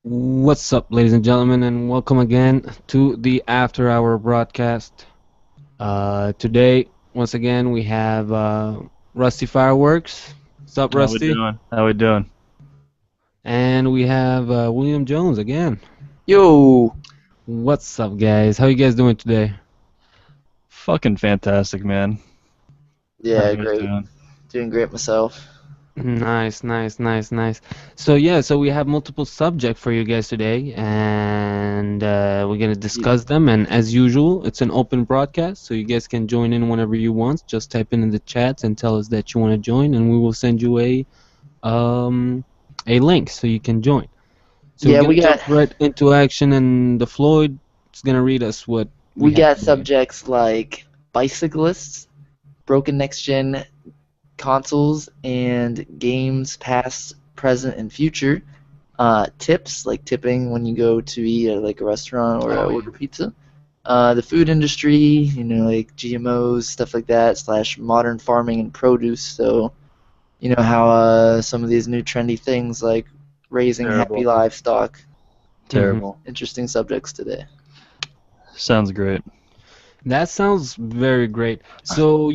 What's up, ladies and gentlemen, and welcome again to the After Hour broadcast. Today, once again, we have Rusty Fireworks. What's up, How we Rusty? doing? How we doing? And we have William Jones again. Yo, What's up, guys? How you guys doing today? Fucking fantastic, man. How yeah, you guys great. doing? Doing great myself. Nice, nice, nice, nice. So we have multiple subjects for you guys today, and we're gonna discuss them. And as usual, it's an open broadcast, so you guys can join in whenever you want. Just type in the chats and tell us that you want to join, and we will send you um a link so you can join. So we're Yeah, gonna we jump got right into action, and the Floyd is gonna read us what we we have got today. subjects like bicyclists, broken next gen consoles, and games past, present, and future. Tips like tipping when you go to eat at like a restaurant or Oh yeah. order pizza. The food industry, like GMOs, stuff like that, slash modern farming and produce. So you know how some of these new trendy things like raising happy Terrible. livestock. Mm-hmm. Terrible. Interesting subjects today. Sounds great. That sounds very great. So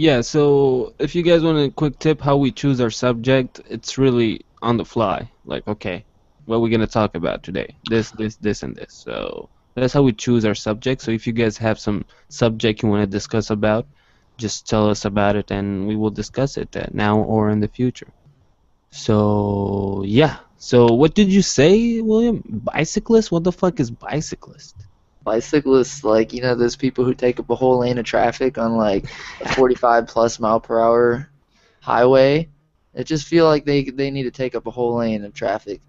if you guys want a quick tip how we choose our subject, it's really on the fly. Like, okay, what we're gonna talk about today? This, and this. So that's how we choose our subject. So if you guys have some subject you want to discuss about, just tell us about it and we will discuss it now or in the future. So yeah. So what did you say, William? Bicyclist? What the fuck is bicyclist? Bicyclists, like, those people who take up a whole lane of traffic on like a 45 plus mile per hour highway. It just feel like they need to take up a whole lane of traffic.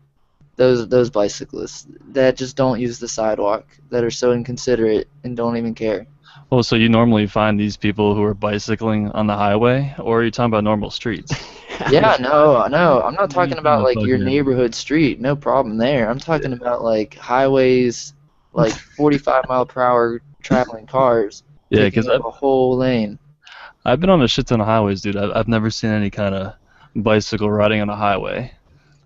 Those bicyclists that just don't use the sidewalk, that are so inconsiderate and don't even care. Well, so you normally find these people who are bicycling on the highway, or are you talking about normal streets? Yeah, no, no, I'm not You talking talking about about like your fucking neighborhood street, no problem there. I'm talking yeah. about like highways, like 45 mile per hour traveling cars Yeah, taking because up I've a whole lane. I've been on a shit ton of highways, dude. I've never seen any kind of bicycle riding on a highway.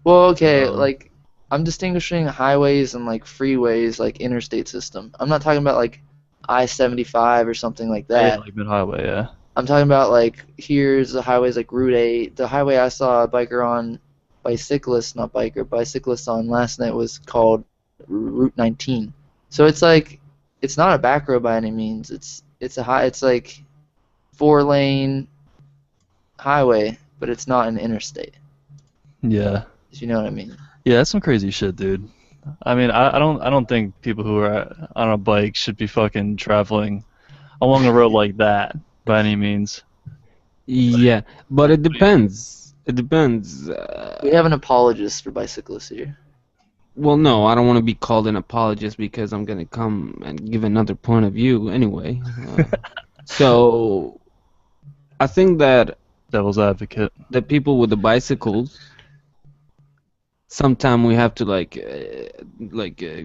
Well, okay, So like I'm distinguishing highways and like freeways, like interstate system. I'm not talking about like I-75 or something like yeah, that. like mid highway, yeah. I'm talking about like here's the highways like Route 8. The highway I saw a biker on, bicyclist, not biker, bicyclist on last night was called Route 19. So it's like it's not a back road by any means. It's like 4 lane highway, but it's not an interstate. Yeah. If you know what I mean. Yeah, that's some crazy shit, dude. I mean, I don't think people who are on a bike should be fucking traveling along a road like that by any means. Yeah, but it What do you think? depends. It depends. We have an apologist for bicyclists here. Well, no, I don't want to be called an apologist because I'm gonna come and give another point of view anyway. So I think that Devil's advocate. the people with the bicycles, sometimes we have to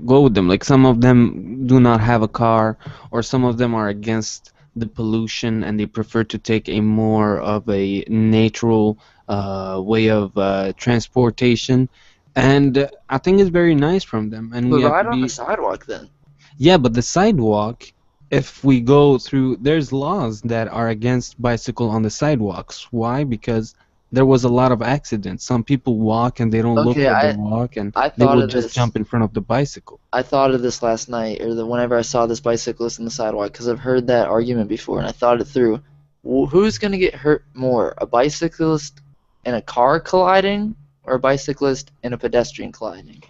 go with them. Like some of them do not have a car, or some of them are against the pollution and they prefer to take a more of a natural way of transportation. And I think it's very nice from them. And we But have to ride on the be. sidewalk then. Yeah, but the sidewalk, if we go through, there's laws that are against bicycle on the sidewalks. Why? Because there was a lot of accidents. Some people walk and they don't look Okay, what they I walk, and I they thought will of just this. jump in front of the bicycle. I thought of this last night, or whenever I saw this bicyclist on the sidewalk, because I've heard that argument before, and I thought it through. Who's gonna get hurt more, a bicyclist and a car colliding, or a bicyclist and a pedestrian colliding?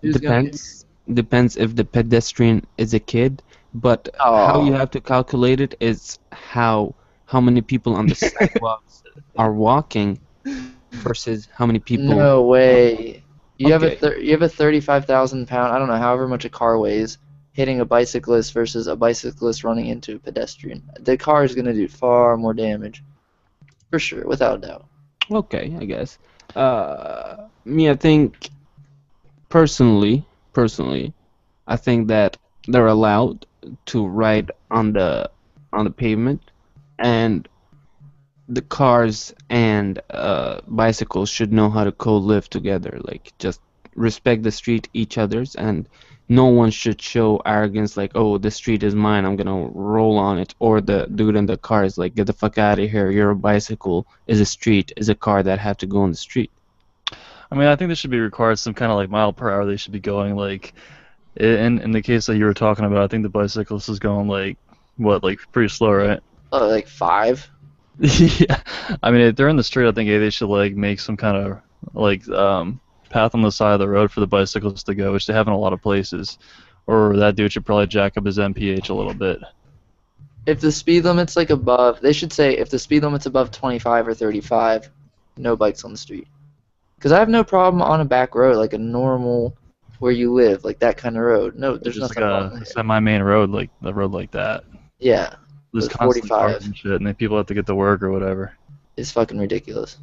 Who's gonna get? Depends if the pedestrian is a kid, but how you Oh, have to calculate it is how many people on the sidewalks are walking versus how many people. no way. Okay. You have a 35,000 pound, I don't know, however much a car weighs, hitting a bicyclist versus a bicyclist running into a pedestrian. The car is gonna do far more damage, for sure, without a doubt. Okay, I guess. Me, I think personally, I think that they're allowed to ride on the pavement, and the cars and bicycles should know how to co-live together. Like, just respect the street, each other's, and no one should show arrogance. Like, oh, the street is mine, I'm gonna roll on it. Or the dude in the car is like, get the fuck out of here. Your bicycle is a street, is a car that have to go on the street. I mean, I think there should be required some kind of like mile per hour. They should be going like, in the case that you were talking about, I think the bicyclist is going like what, like pretty slow, right? Like 5. Yeah. I mean, if they're in the street, I think they should like make some kind of like path on the side of the road for the bicycles to go, which they have in a lot of places. Or that dude should probably jack up his MPH a little bit. If the speed limit's like above, they should say if the speed limit's above 25 or 35, no bikes on the street. Because I have no problem on a back road, like a normal where you live, like that kind of road. No, there's Just nothing like wrong a there. semi-main road, like a road like that. Yeah, There's with constant cars 45 and shit, and then people have to get to work or whatever. is fucking ridiculous.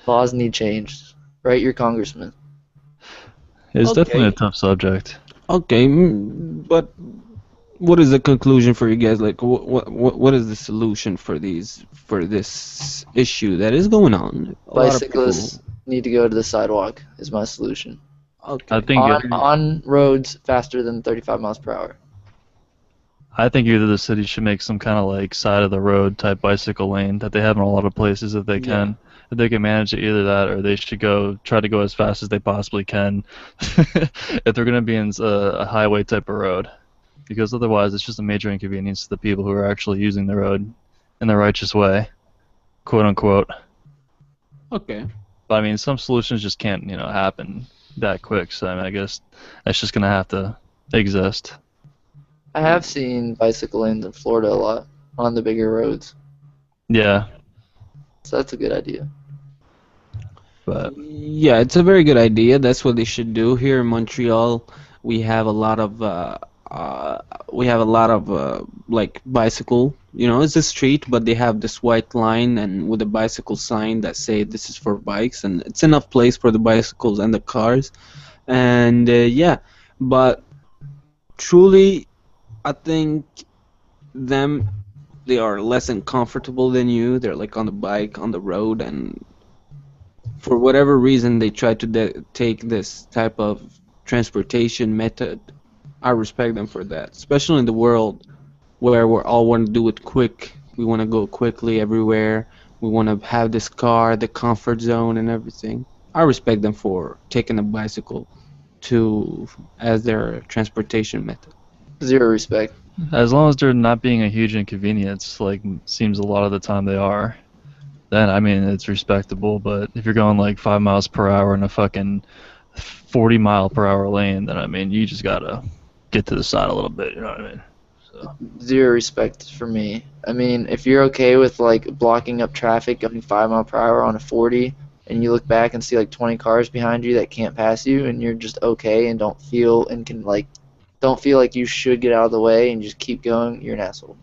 Laws need changed. Write your congressman. It's definitely a Okay. tough subject. Okay, but what is the conclusion for you guys? Like, what is the solution for this issue that is going on? A lot of Bicyclists need to go to the sidewalk is my solution. Okay. I think On roads faster than 35 miles per hour. I think either the city should make some kind of like side of the road type bicycle lane that they have in a lot of places if they can. If they can manage it, either that or they should try to go as fast as they possibly can if they're going to be in a highway type of road. Because otherwise it's just a major inconvenience to the people who are actually using the road in the righteous way, quote unquote. Okay. But I mean, some solutions just can't, happen that quick. So I mean, I guess that's just gonna have to exist. I have seen bicycle lanes in Florida a lot on the bigger roads, Yeah, so that's a good idea. but Yeah, it's a very good idea. That's what they should do. Here in Montreal, we have a lot of like bicycle. You know, it's a street, but they have this white line and with a bicycle sign that say this is for bikes, and it's enough place for the bicycles and the cars. And yeah, but truly, I think them they are less uncomfortable than you. They're like on the bike on the road, and for whatever reason they try to take this type of transportation method. I respect them for that, especially in the world where we all want to do it quick. We want to go quickly everywhere. We want to have this car, the comfort zone, and everything. I respect them for taking a bicycle to as their transportation method. Zero respect. as long as they're not being a huge inconvenience, like seems a lot of the time they are, then I mean it's respectable. But if you're going like 5 miles per hour in a fucking 40-mile-per-hour lane, then I mean you just gotta get to the side a little bit. You know what I mean? So. Zero respect for me. I mean, if you're okay with like blocking up traffic going 5 mile per hour on a 40, and you look back and see like 20 cars behind you that can't pass you, and you're just okay and don't feel and can like don't feel like you should get out of the way and just keep going, you're an asshole.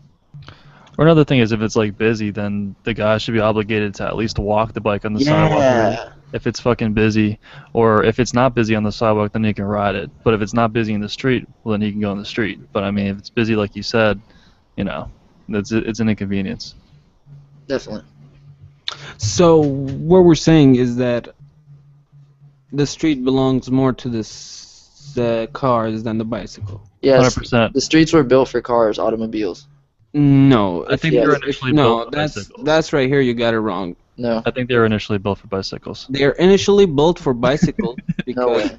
Or another thing is if it's like busy, then the guy should be obligated to at least walk the bike on the sidewalk. Yeah. If it's fucking busy, or if it's not busy on the sidewalk, then he can ride it. But if it's not busy in the street, well, then he can go in the street. But I mean, if it's busy, like you said, it's an inconvenience. Definitely. So what we're saying is that the street belongs more to the cars than the bicycle. Yes. 100%. The streets were built for cars, automobiles. No, I think they were initially no, built for bicycles. that's right here. You got it wrong. No. I think they were initially built for bicycles. They're initially built for bicycles No because. way.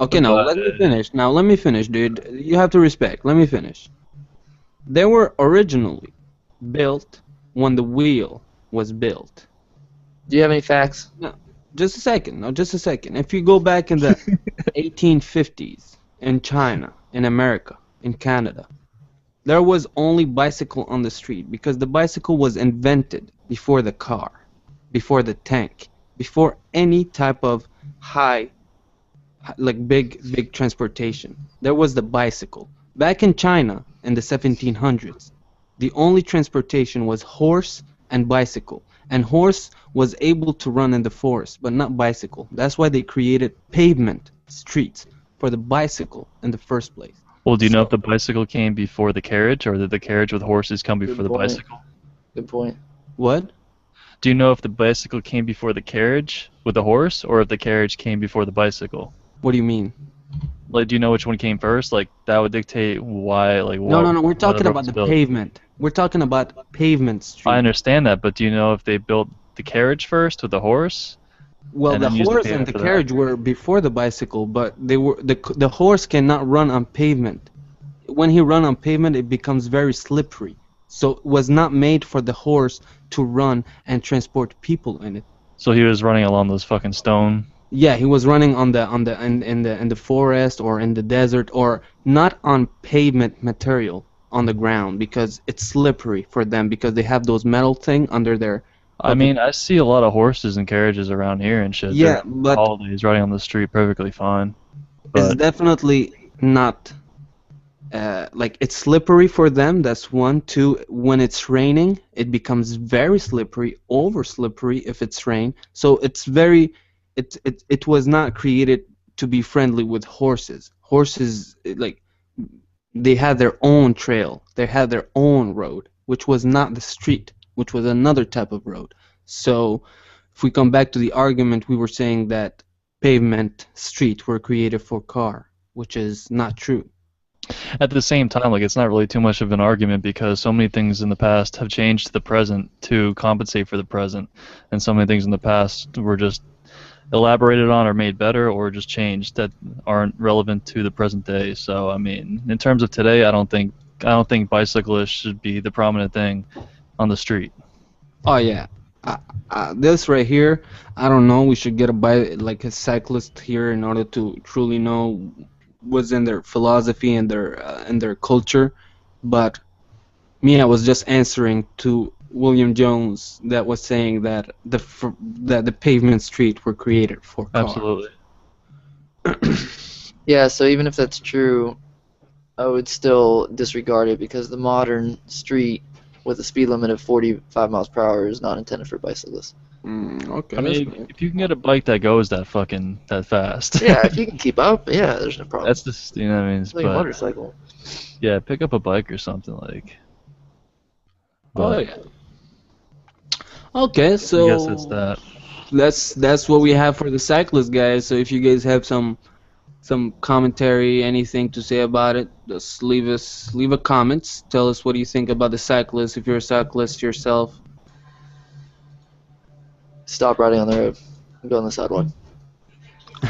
Okay, now But- let me finish. Now let me finish, dude. You have to respect. Let me finish. They were originally built when the wheel was built. Do you have any facts? Just a second. No, just a second. If you go back in the 1850s in China, in America, in Canada, there was only bicycle on the street because the bicycle was invented before the car, before the tank, before any type of big transportation. There was the bicycle. Back in China in the 1700s, the only transportation was horse and bicycle. And horse was able to run in the forest, but not bicycle. That's why they created pavement streets for the bicycle in the first place. Well, do you know if the bicycle came before the carriage, or did the carriage with horses come before the point. bicycle? Good point. What? Do you know if the bicycle came before the carriage with the horse, or if the carriage came before the bicycle? What do you mean? Like, do you know which one came first? Like, that would dictate why, like, No, no, no. We're talking whatever about was the built. pavement. We're talking about pavement I street. understand that, but do you know if they built the carriage first with the horse, Well, and the then used the horse and pavement the for that? carriage were before the bicycle, but the horse cannot run on pavement. When he run on pavement, it becomes very slippery. So it was not made for the horse to run and transport people in it. So he was running along those fucking stone. Yeah, he was running in the forest or in the desert or not on pavement material on the ground because it's slippery for them because they have those metal thing under their I fucking. mean, I see a lot of horses and carriages around here and shit. They're Yeah, but holidays riding on the street perfectly fine. it's But definitely not like it's slippery for them. That's one. Two, when it's raining, it becomes very slippery, over slippery if it's rain. So it's very, it was not created to be friendly with horses. Horses like they had their own trail. They had their own road, which was not the street, which was another type of road. So if we come back to the argument, we were saying that pavement street were created for car, which is not true. at the same time, like, it's not really too much of an argument because so many things in the past have changed to the present to compensate for the present, and so many things in the past were just elaborated on or made better or just changed that aren't relevant to the present day. So I mean, in terms of today, I don't think bicyclists should be the prominent thing on the street. Oh yeah, this right here, I don't know. We should get like a cyclist here in order to truly know what's in their philosophy and their culture. But me, I was just answering to William Jones that was saying that that the pavement street were created for car. Absolutely. Yeah, so even if that's true, I would still disregard it because the modern street with a speed limit of 45 miles per hour is not intended for bicyclists. Okay, I that's mean, good. if you can get a bike that goes that fast, Yeah, if you can keep up, yeah, there's no problem. that's just, you know what I mean. It's like a But motorcycle. yeah, pick up a bike or something like. Oh But yeah. Okay, I guess that's so that. that's what we have for the cyclist guys. So if you guys have some commentary, anything to say about it, just leave a comments. Tell us what do you think about the cyclist if you're a cyclist yourself. Stop riding on the road. Go on the sidewalk.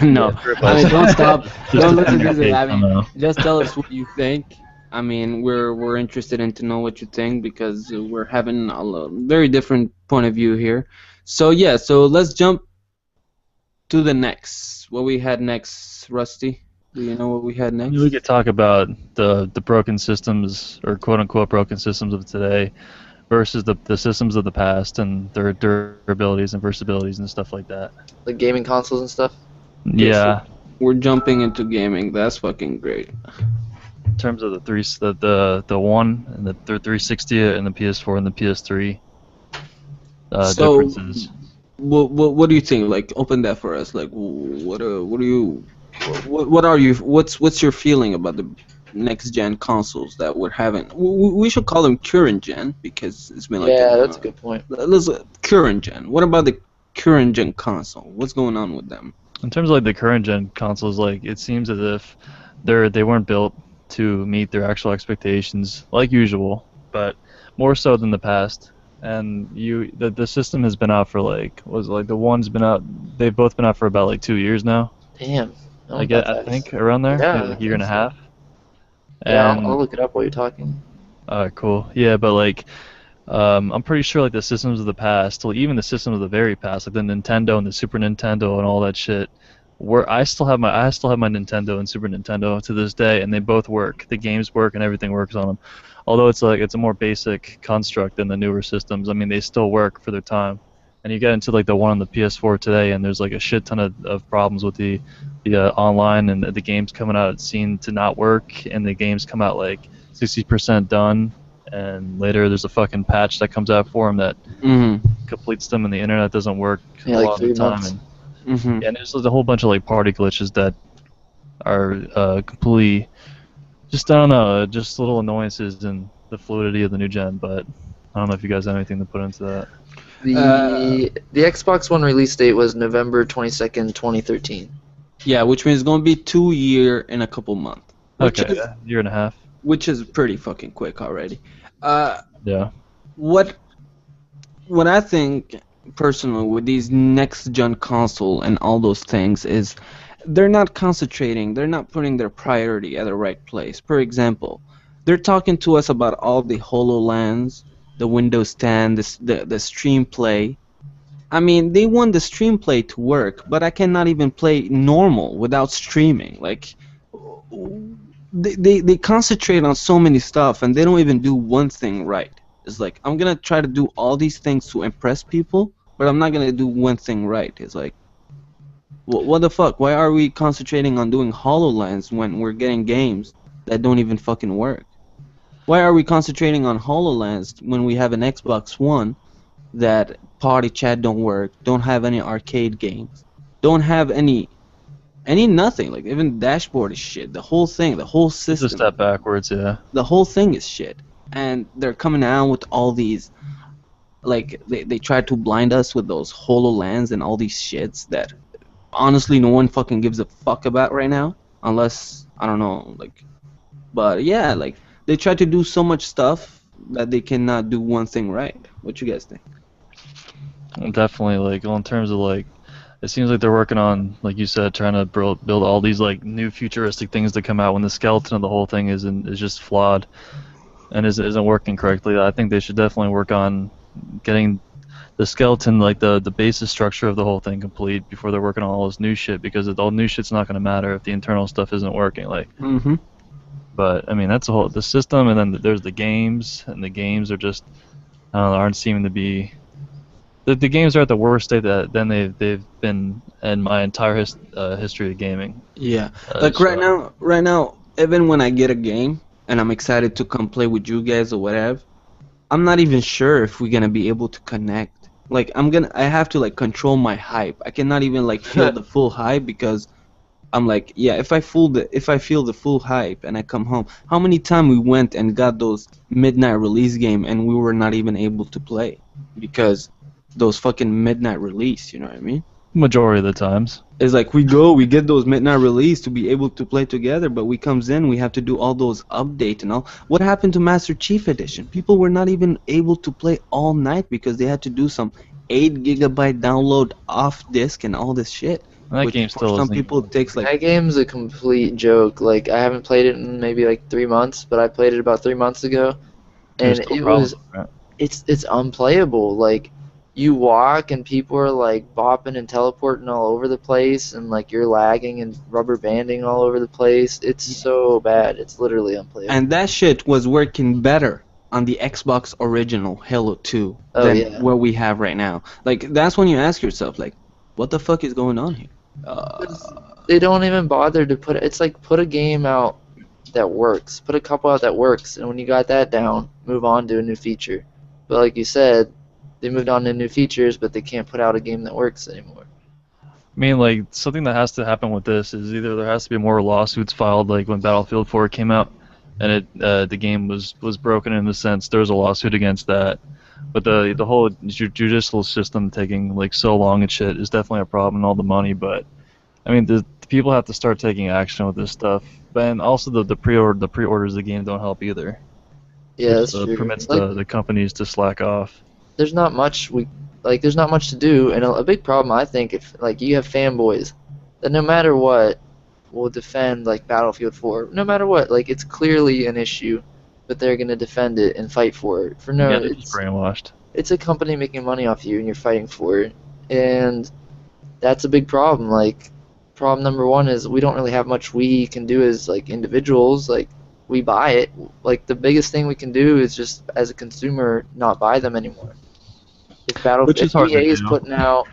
No, Yeah, for a I mean don't bicycle. stop. Just Don't to listen to this. communicate I mean somehow. just tell us what you think. I mean we're interested in to know what you think because we're having very different point of view here. So yeah, so let's jump to the next. What we had next, Rusty? Do you know what we had next? We could talk about the broken systems or quote unquote broken systems of today versus the systems of the past and their durabilities and versatilities and stuff like that. Like gaming consoles and stuff. Yes, Yeah, we're jumping into gaming. That's fucking great. in terms of the one and the 360 and the PS4 and the PS3 So, differences. what do you think? Like, open that for us. Like, what do you, what are you, what's your feeling about the next gen consoles that we're having? We should call them current gen because it's been like Yeah, that's a good point. let's current gen. What about the current gen console? What's going on with them? In terms of like the current gen consoles, like it seems as if they weren't built to meet their actual expectations, like usual, but more so than the past. And the system has been out for like was it, like the one's been out. They've both been out for about like 2 years now. Damn. That I went get that I fast. think around there, Yeah, maybe I like a year think and a so. half. Yeah, And I'll look it up while you're talking. cool, yeah, but like I'm pretty sure like the systems of the past, well, even the systems of the very past, like the Nintendo and the Super Nintendo and all that shit, where I still have my Nintendo and Super Nintendo to this day, and they both work. The games work and everything works on them. Although it's a more basic construct than the newer systems. I mean, they still work for their time. And you get into like the one on the PS4 today, and there's like a shit ton of problems with the online and the games coming out. It seemed to not work, and the games come out like 60% done, and later there's a fucking patch that comes out for them that Mm-hmm. completes them, and the internet doesn't work Yeah, a like lot of the 3 time. months. And Mm-hmm. yeah, and there's a whole bunch of like party glitches that are completely just I don't know, just little annoyances in the fluidity of the new gen. But I don't know if you guys have anything to put into that. The Xbox One release date was November 22nd, 2013. Yeah, which means it's gonna be 2 year in a couple months, which Okay, is yeah, year and a half. which is pretty fucking quick already. Uh, Yeah. what what I think personally with these next gen console and all those things is they're not concentrating, they're not putting their priority at the right place. For example, they're talking to us about all the HoloLens, the Windows 10, the Stream Play. I mean, they want the Stream Play to work, but I cannot even play normal without streaming. Like, they concentrate on so many stuff and they don't even do one thing right. It's like I'm gonna try to do all these things to impress people, but I'm not gonna do one thing right. It's like, what the fuck? Why are we concentrating on doing HoloLens when we're getting games that don't even fucking work? Why are we concentrating on HoloLens when we have an Xbox One that party chat don't work, don't have any arcade games, don't have any nothing, like even dashboard is shit. The whole thing, the whole It's a system, step backwards, yeah. the whole thing is shit. And they're coming out with all these, like they try to blind us with those HoloLens and all these shits that honestly no one fucking gives a fuck about right now, unless I don't know, like. But yeah, like they try to do so much stuff that they cannot do one thing right. What you guys think? Definitely, like, well, in terms of, like, it seems like they're working on, like you said, trying to build all these, like, new futuristic things to come out when the skeleton of the whole thing is just flawed and isn't working correctly. I think they should definitely work on getting the skeleton, like the basis structure of the whole thing complete before they're working on all this new shit, because all new shit's not going to matter if the internal stuff isn't working. Like, Mm-hmm. but I mean, that's the system, and then there's the games, and the games are just, I don't know, aren't seeming to be. The games are at the worst state than they've been in my entire history of gaming. Yeah, like right now, even when I get a game and I'm excited to come play with you guys or whatever, I'm not even sure if we're gonna be able to connect. Like I have to like control my hype. I cannot even like feel the full hype because I'm like, yeah, if I feel the full hype and I come home, how many times we went and got those midnight release game and we were not even able to play because those fucking midnight release, you know what I mean? Majority of the times. It's like we get those midnight release to be able to play together, but we comes in, we have to do all those update and all. What happened to Master Chief Edition? People were not even able to play all night because they had to do some 8 gigabyte download off disk and all this shit. That Which game for still some isn't. people it takes like That game's a complete joke. Like, I haven't played it in maybe like 3 months, but I played it about 3 months ago, There's and still it problems was with it. it's unplayable. Like, you walk and people are like bopping and teleporting all over the place, and like you're lagging and rubber banding all over the place. It's so bad. It's literally unplayable. and that shit was working better on the Xbox original Halo 2 Oh, than yeah. what we have right now. Like that's when you ask yourself like, what the fuck is going on here? They don't even bother to put it's like put a game out that works. Put a couple out that works, and when you got that down, move on to a new feature. But like you said, they moved on to new features, but they can't put out a game that works anymore. I mean, like, something that has to happen with this is either there has to be more lawsuits filed, like when Battlefield 4 came out, and the game was broken in the sense there was a lawsuit against that. But the whole judicial system taking like so long and shit is definitely a problem, and all the money. But I mean, the people have to start taking action with this stuff. And also the pre-orders of the game don't help either, Yeah, which that's true. permits Like, the companies to slack off. there's not much there's not much to do, and a big problem I think if like you have fanboys that no matter what will defend like Battlefield 4, no matter what, like it's clearly an issue, but they're gonna defend it and fight for it for no. Yeah, they're just brainwashed. It's a company making money off you, and you're fighting for it, and that's a big problem. Like, problem number one is we don't really have much we can do as like individuals. Like, we buy it. Like, the biggest thing we can do is just as a consumer not buy them anymore. Which is hard to EA is do. putting out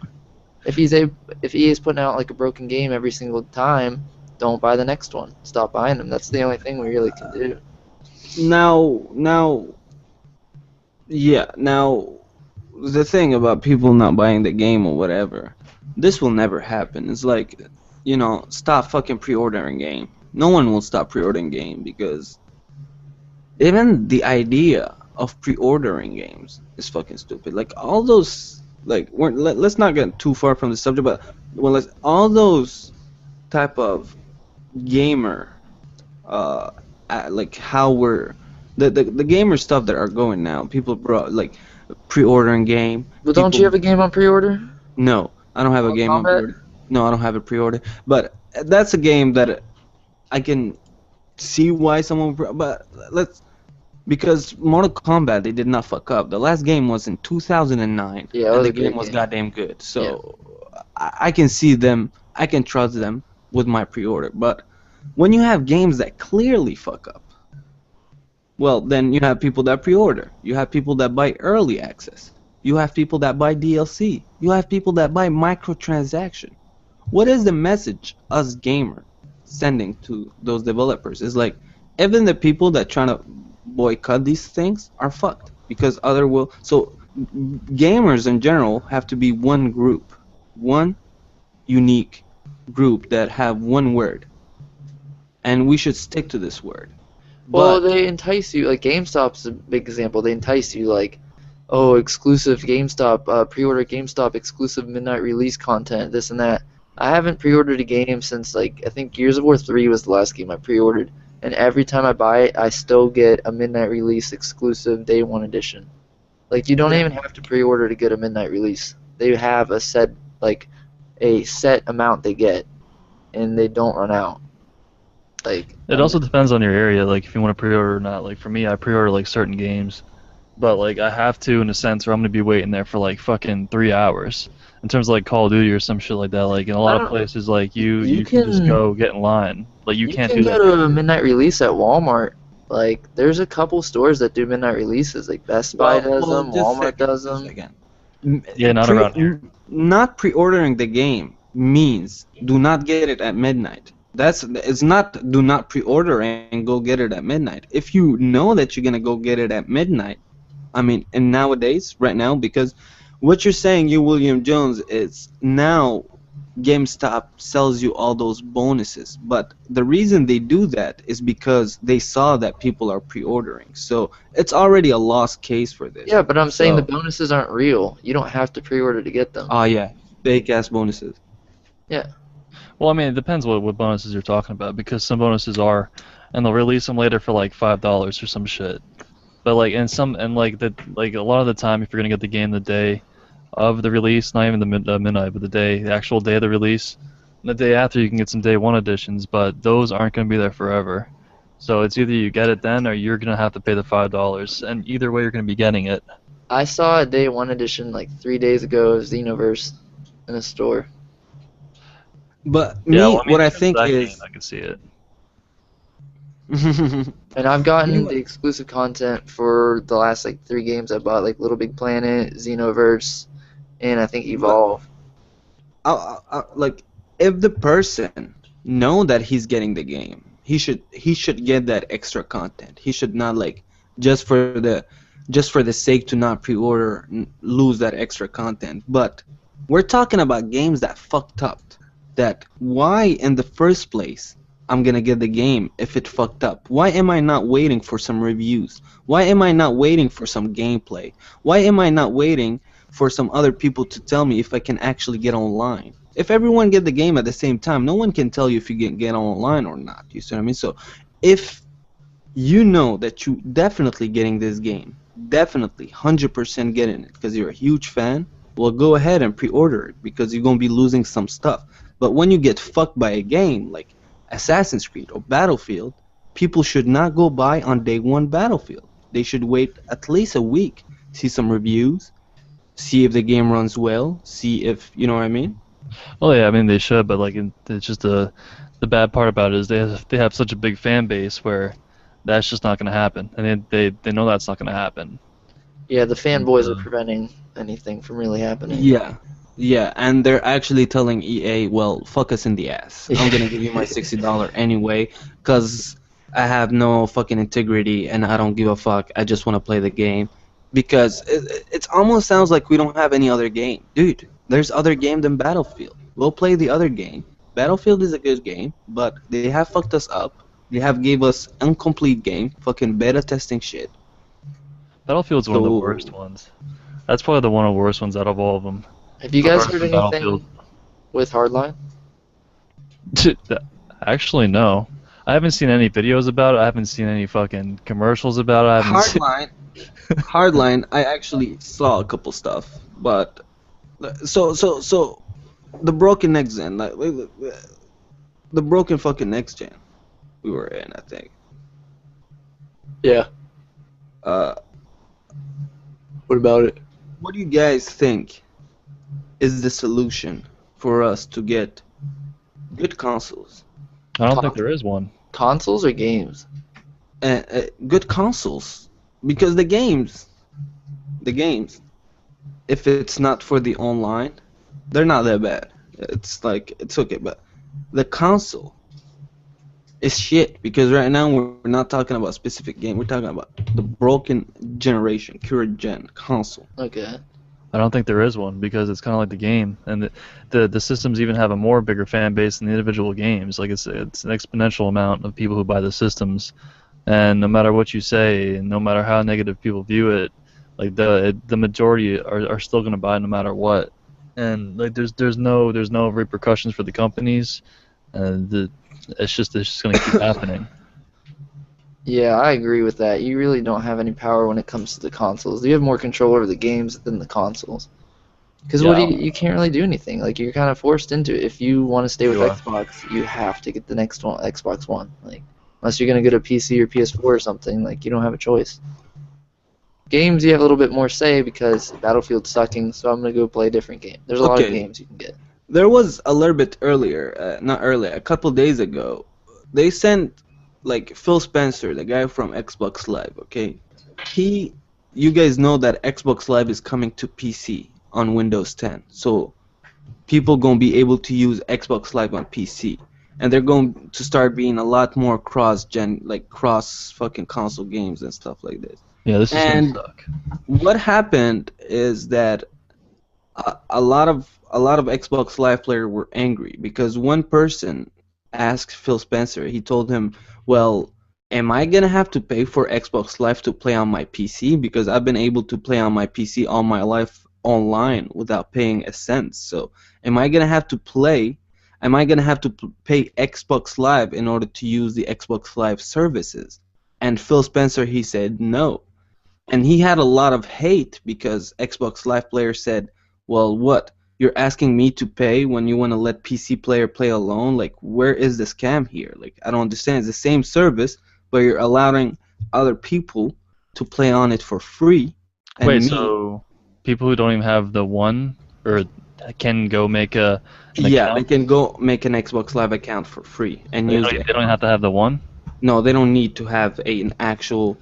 if EA is putting out like a broken game every single time, don't buy the next one. Stop buying them. That's the only thing we really can do. Now, yeah, now the thing about people not buying the game or whatever, this will never happen. It's like, stop fucking pre-ordering game. No one will stop pre-ordering game because even the idea of pre-ordering games is fucking stupid. Like all those, like let's not get too far from the subject, but let's all those type of gamer, uh, like how we're the gamer stuff that are going now. People brought like pre-ordering game. But don't you People, have a game on pre-order? no, I don't have a Mortal game on Kombat? pre-order. No, I don't have a pre-order. But that's a game that I can see why someone. But let's because Mortal Kombat they did not fuck up. The last game was in 2009, Yeah, it and was the a game great was game. goddamn good. So I can see them. I can trust them with my pre-order. But when you have games that clearly fuck up, well, then you have people that pre-order. You have people that buy early access. You have people that buy DLC. You have people that buy microtransaction. What is the message us gamer sending to those developers? Is like even the people that trying to boycott these things are fucked because other will. So gamers in general have to be one group, one unique group that have one word, and we should stick to this word. Well, But they entice you. Like GameStop's a big example. They entice you like, oh, exclusive GameStop, pre-order GameStop exclusive midnight release content, this and that. I haven't pre-ordered a game since like I think Gears of War 3 was the last game I pre-ordered, and every time I buy it, I still get a midnight release exclusive day one edition. Like you don't yeah, even have to pre-order to get a midnight release. They have a set amount they get, and they don't run out. Like It also depends on your area, like if you want to pre-order or not. Like for me, I pre-order like certain games, but like I have to in a sense, or I'm gonna be waiting there for like fucking 3 hours. In terms of like Call of Duty or some shit like that, like in a I lot of don't. places, like You you can just can go get in line. Like you you can't can do go that to a here. midnight release at Walmart. Like there's a couple stores that do midnight releases. Like Best Buy does well, them, just a Walmart second, does just a them. second. Yeah, not around here. Not pre-ordering the game means do not get it at midnight. It's not do not pre-order and go get it at midnight. If you know that you're gonna go get it at midnight, I mean, and nowadays, right now, because what you're saying, you William Jones, is now GameStop sells you all those bonuses. But the reason they do that is because they saw that people are pre-ordering. So it's already a lost case for this. Yeah, but I'm saying the So, bonuses aren't real. You don't have to pre-order to get them. oh yeah, fake ass bonuses. Yeah. Well, I mean, it depends what bonuses you're talking about because some bonuses are, and they'll release them later for like $5 or some shit. But like like a lot of the time, if you're gonna get the game the day of the release, not even the midnight, but the actual day of the release, and the day after you can get some day one editions, but those aren't gonna be there forever. So it's either you get it then or you're gonna have to pay the $5, and either way you're gonna be getting it. I saw a day one edition like 3 days ago of Xenoverse in a store. But Yeah, me, well, I mean, what I in terms of think that game, is, I can see it. And I've me, gotten the exclusive content for the last like 3 games I bought, like Little Big Planet, Xenoverse, and I think but Evolve. like if the person know that he's getting the game, he should get that extra content. He should not like just for the just for the sake to not pre-order lose that extra content. But we're talking about games that fucked up. That why in the first place I'm gonna get the game if it fucked up? Why am I not waiting for some reviews? Why am I not waiting for some gameplay? Why am I not waiting for some other people to tell me if I can actually get online? If everyone get the game at the same time, no one can tell you if you get online or not. You see what I mean? So if you know that you definitely getting this game, definitely 100% getting it because you're a huge fan, well go ahead and pre-order it because you're gonna be losing some stuff. But when you get fucked by a game like Assassin's Creed or Battlefield, people should not go buy on day one Battlefield. They should wait at least a week, see some reviews, see if the game runs well, see if you know what I mean. Well, yeah, I mean they should, but like it's just the bad part about it is they have such a big fan base where that's just not gonna happen, and they know that's not gonna happen. Yeah, the And, fanboys are preventing anything from really happening. Yeah. Yeah, and they're actually telling EA, well, fuck us in the ass. I'm gonna give you my $60 anyway, cause I have no fucking integrity and I don't give a fuck. I just want to play the game, because it almost sounds like we don't have any other game, dude. There's other game than Battlefield. We'll play the other game. Battlefield is a good game, but they have fucked us up. They have gave us incomplete game, fucking beta testing shit. Battlefield's one of the So worst ones. That's probably the one of the worst ones out of all of them. Have you guys Worse heard than Battlefield. anything with Hardline? Actually, no. I haven't seen any videos about it. I haven't seen any fucking commercials about it. I haven't seen. Hardline, I actually saw a couple stuff, but so the broken next gen, like the broken fucking next gen we were in, I think. Yeah. Uh, What about it? what do you guys think is the solution for us to get good consoles? I don't think there is one. Consoles or games? Good consoles, because the games, if it's not for the online, they're not that bad. It's like it's okay, but the console is shit, because right now we're not talking about specific game. We're talking about the broken generation, current gen console. Okay. I don't think there is one because it's kind of like the game, and the systems even have a more bigger fan base than the individual games. Like it's an exponential amount of people who buy the systems, and no matter what you say, and no matter how negative people view it, like the majority are still going to buy no matter what. And like there's no repercussions for the companies, and it's just going to keep happening. Yeah, I agree with that. You really don't have any power when it comes to the consoles. You have more control over the games than the consoles. Because what do you can't really do anything. Like you're kind of forced into it. If you want to stay with You are. Xbox, you have to get the next one, Xbox One. Like unless you're gonna get a PC or PS4 or something, like you don't have a choice. Games, you have a little bit more say because Battlefield's sucking, so I'm gonna go play a different game. There's a lot of Okay. games you can get. There was a little bit earlier, not earlier, a couple days ago, they sent like Phil Spencer, the guy from Xbox Live, okay? You guys know that Xbox Live is coming to PC on Windows 10. So people gonna be able to use Xbox Live on PC. And they're going to start being a lot more cross-gen, like cross fucking console games and stuff like this. Yeah, this is going And to suck. what happened is that a lot of Xbox Live players were angry because one person asked Phil Spencer. He told him, "Well, am I gonna have to pay for Xbox Live to play on my PC? Because I've been able to play on my PC all my life online without paying a cent. So, am I gonna have to play? Am I gonna have to pay Xbox Live in order to use the Xbox Live services?" And Phil Spencer, he said no. And he had a lot of hate because Xbox Live players said, "Well, what? You're asking me to pay when you want to let PC player play alone? Like, where is the scam here? Like, I don't understand. It's the same service, but you're allowing other people to play on it for free." And Wait, me, so people who don't even have the one or can go make an yeah, account? they can go make an Xbox Live account for free and use it. They don't have to have the one? No, they don't need to have an actual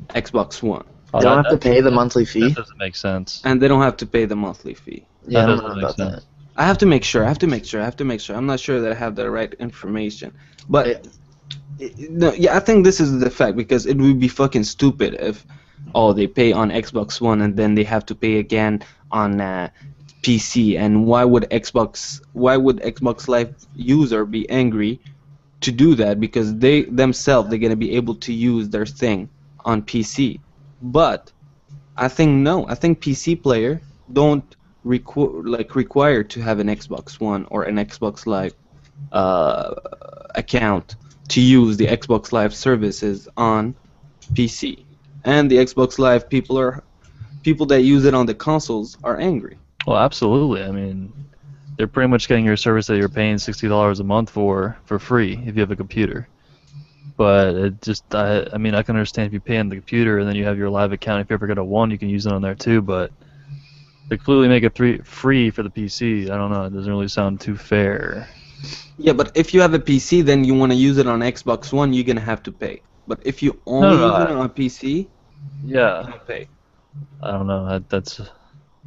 Xbox One, Oh, They don't have to that pay the monthly fee. That doesn't make sense. and they don't have to pay the monthly fee. Yeah, I That don't doesn't know make about sense. that. I have to make sure. I'm not sure that I have the right information. But no, yeah, I think this is the fact because it would be fucking stupid if they pay on Xbox One and then they have to pay again on PC. And why would Xbox Live user be angry to do that? Because they're gonna be able to use their thing on PC. But I think no. I think PC player don't require to have an Xbox One or an Xbox Live account to use the Xbox Live services on PC. And the Xbox Live people that use it on the consoles are angry. Well, absolutely. I mean, they're pretty much getting your service that you're paying $60 a month for free if you have a computer. But it just, I mean, I can understand if you pay on the computer and then you have your live account. If you ever get a one, you can use it on there too. But to completely make it free for the PC, I don't know. It doesn't really sound too fair. Yeah, but if you have a PC, then you want to use it on Xbox One, you're gonna have to pay. But if you only use it on PC, you Yeah, don't pay. I don't know. That's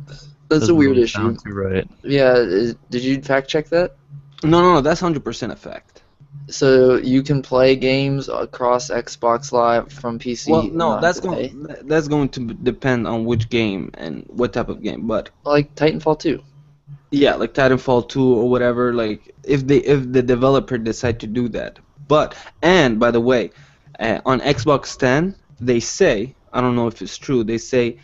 That's a doesn't weird really issue. sound too right. Yeah, did you fact check that? No, that's 100% a fact. So you can play games across Xbox Live from PC. Well, and no, not that's have to pay? going to depend on which game and what type of game. But Like Titanfall 2. yeah, like Titanfall 2 or whatever. Like if the developer decide to do that. And by the way, on Xbox 10, they say I don't know if it's true. They say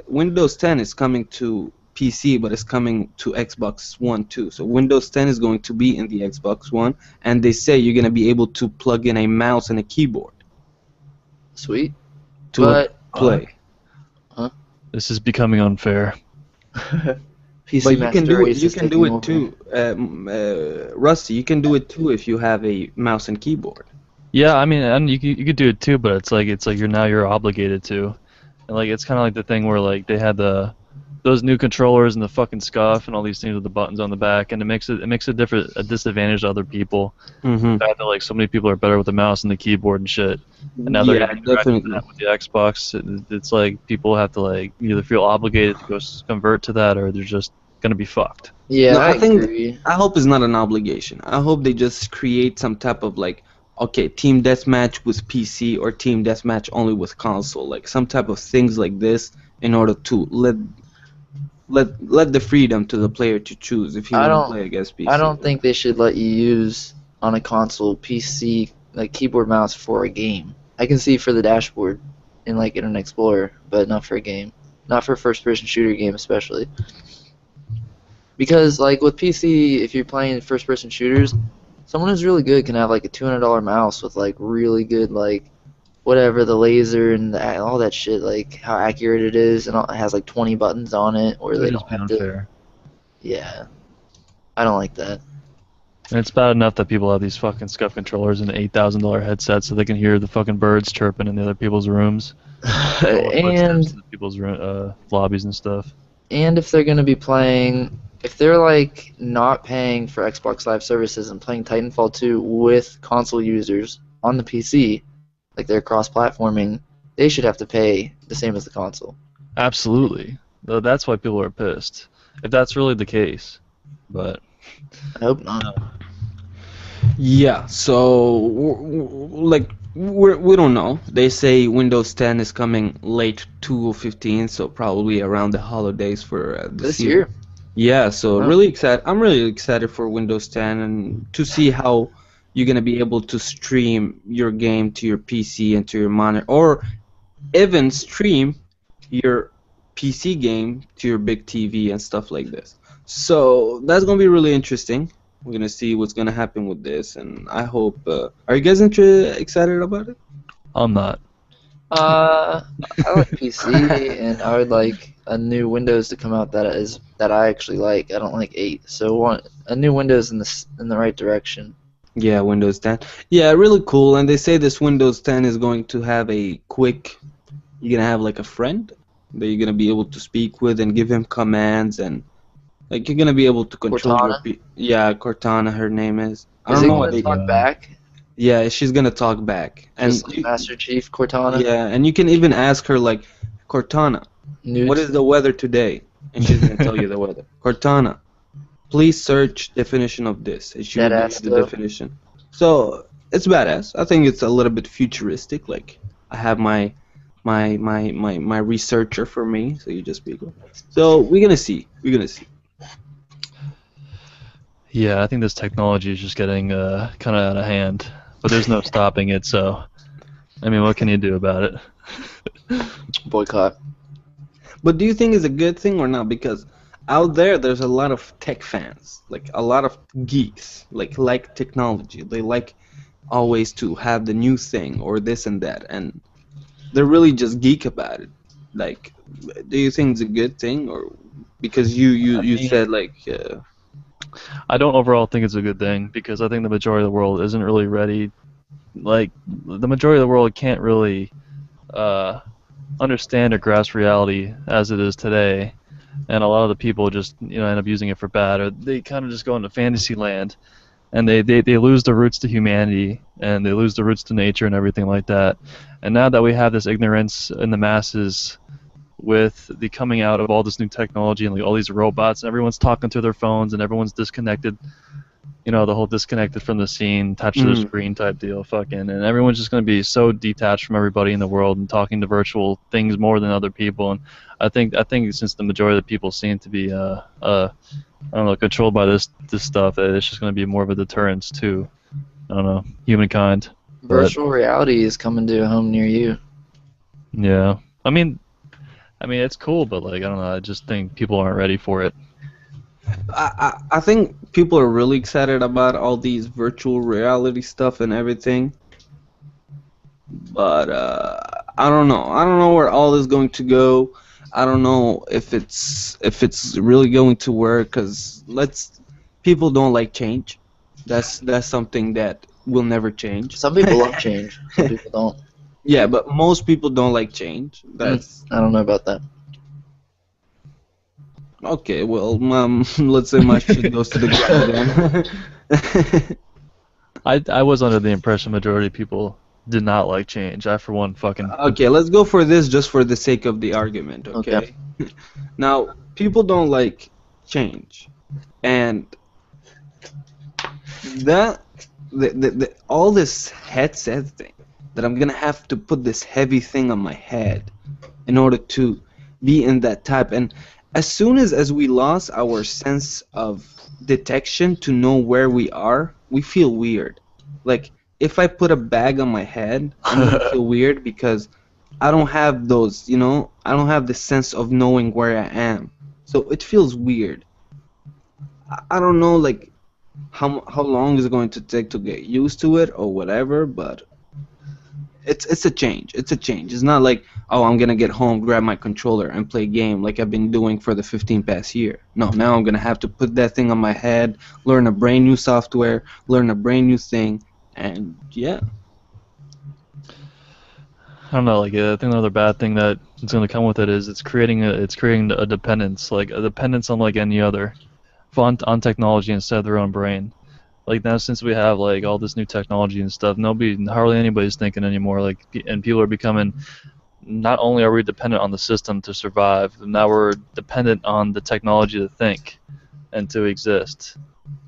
Windows 10 is coming to PC, but it's coming to Xbox One too. So Windows 10 is going to be in the Xbox One, and they say you're gonna be able to plug in a mouse and a keyboard Sweet. to But play. This is becoming unfair. PC But you Master can do it. Race You is can do taking it over. too, Rusty. You can do it too if you have a mouse and keyboard. Yeah, I mean, and you could do it too, but it's like you're obligated to, and like it's kind of like the thing where like they had those new controllers and the fucking scuff and all these things with the buttons on the back, and it makes a disadvantage to other people. Mm-hmm. The fact that like so many people are better with the mouse and the keyboard and shit, and now they're Yeah, gonna interact with definitely. that with the Xbox. It's like people have to like either feel obligated to go convert to that, or they're just gonna be fucked. Yeah, No, I I think agree. I hope it's not an obligation. I hope they just create some type of like, okay, team deathmatch with PC or team deathmatch only with console, like some type of things like this, in order to let the freedom to the player to choose if he I want to don't play against PC. I don't think they should let you use on a console PC like keyboard mouse for a game. I can see for the dashboard in like Internet Explorer, but not for a game. Not for a first person shooter game especially. Because like with PC, if you're playing first person shooters, someone who's really good can have like a $200 mouse with like really good like whatever the laser and all that shit, like how accurate it is, and it has like 20 buttons on it, or It they would don't just be have to. unfair. Yeah, I don't like that. And it's bad enough that people have these fucking scuff controllers and $8,000 headsets so they can hear the fucking birds chirping in the other people's rooms, all the footsteps in the people's lobbies and stuff. And if they're gonna be playing, if they're like not paying for Xbox Live services and playing Titanfall 2 with console users on the PC, like they're cross-platforming, they should have to pay the same as the console. Absolutely. Though that's why people are pissed. If that's really the case. But I hope not. Yeah, so we don't know. They say Windows 10 is coming late 2015, so probably around the holidays for This year. Yeah, so Wow. really excited. I'm really excited for Windows 10 and to see how you're gonna be able to stream your game to your PC and to your monitor, or even stream your PC game to your big TV and stuff like this. So that's gonna be really interesting. We're gonna see what's gonna happen with this, and I hope. Are you guys excited about it? I'm not. I like PC, and I would like a new Windows to come out that I actually like. I don't like 8, so want a new Windows in the right direction. Yeah, Windows 10. Yeah, really cool. And they say this Windows 10 is going to have a quick. You're gonna have like a friend that you're gonna be able to speak with and give him commands, and like you're gonna be able to control Cortana? Yeah, Cortana, her name is. I Is don't it know going what to they. talk back? Yeah, she's gonna talk back, and Just like Master Chief Cortana? yeah, and you can even ask her like, Cortana, Nudes? what is the weather today? And she's gonna tell you the weather. Cortana, please search definition of this. And she will give Badass you the stuff. definition. So it's badass. I think it's a little bit futuristic. Like I have my researcher for me, so you just speak. So we're gonna see. We're gonna see. Yeah, I think this technology is just getting kind of out of hand. But there's no stopping it, so I mean, what can you do about it? Boycott. But do you think it's a good thing or not? Because out there's a lot of tech fans, like a lot of geeks, like technology. They like always to have the new thing or this and that, and they're really just geek about it. Like, do you think it's a good thing, or because you mean- said like I don't overall think it's a good thing because I think the majority of the world isn't really ready. Like, the majority of the world can't really understand or grasp reality as it is today, and a lot of the people just end up using it for bad, or they kind of just go into fantasy land, and they lose their roots to humanity, and they lose their roots to nature and everything like that. And now that we have this ignorance in the masses with the coming out of all this new technology and like all these robots, and everyone's talking through their phones and everyone's disconnected, the whole disconnected from the scene, touch to the screen type deal, fucking, and everyone's just going to be so detached from everybody in the world and talking to virtual things more than other people. And I think since the majority of the people seem to be I don't know, controlled by this stuff, it's just going to be more of a deterrence to, I don't know, humankind. Virtual reality is coming to a home near you. Yeah. I mean, it's cool, but like, I don't know. I just think people aren't ready for it. I think people are really excited about all these virtual reality stuff and everything, but I don't know. I don't know where all is going to go. I don't know if it's really going to work because people don't like change. That's something that will never change. Some people love change. Some people don't. Yeah, but most people don't like change. Mm, That's I don't know about that. okay. Well, let's say my shit goes to the ground then. I was under the impression majority of people did not like change. I, for one, fucking. Okay, let's go for this just for the sake of the argument, Okay. okay? Now, people don't like change. And that all this headset thing that I'm gonna have to put this heavy thing on my head in order to be in that type. And as soon as we lost our sense of detection to know where we are, we feel weird. Like if I put a bag on my head, I'm gonna feel weird because I don't have those, I don't have the sense of knowing where I am. So it feels weird. I don't know, like how long is it going to take to get used to it or whatever, but it's a change. It's a change. It's not like, oh, I'm gonna get home, grab my controller, and play a game like I've been doing for the 15 past year. No, now I'm gonna have to put that thing on my head, learn a brand new software, learn a brand new thing, and yeah. I don't know. Like, I think another bad thing that is going to come with it is it's creating a dependence, like a dependence on like any other, on technology instead of their own brain. Like now, since we have like all this new technology and stuff, hardly anybody's thinking anymore. Like, and people are becoming. Not only are we dependent on the system to survive, now we're dependent on the technology to think and to exist.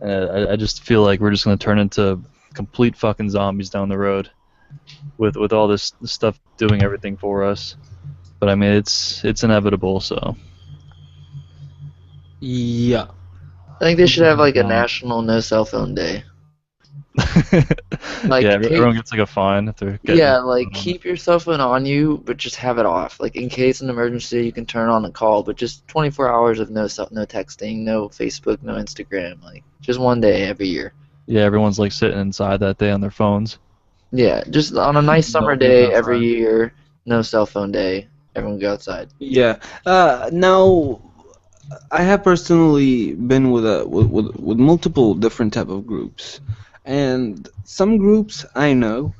And I just feel like we're just going to turn into complete fucking zombies down the road with all this stuff doing everything for us. But I mean, it's inevitable. So Yeah. I think they should have like a national no cell phone day. Like, yeah, take, everyone gets like a fine if they're getting. yeah, like keep your cell phone on you, but just have it off. Like in case of an emergency, you can turn on a call, but just 24 hours of no texting, no Facebook, no Instagram. Like just one day every year. Yeah, everyone's like sitting inside that day on their phones. Yeah, just on a nice summer Nobody goes day every outside. year, no cell phone day. Everyone go outside. Yeah. Now I have personally been with multiple different type of groups, and some groups I know,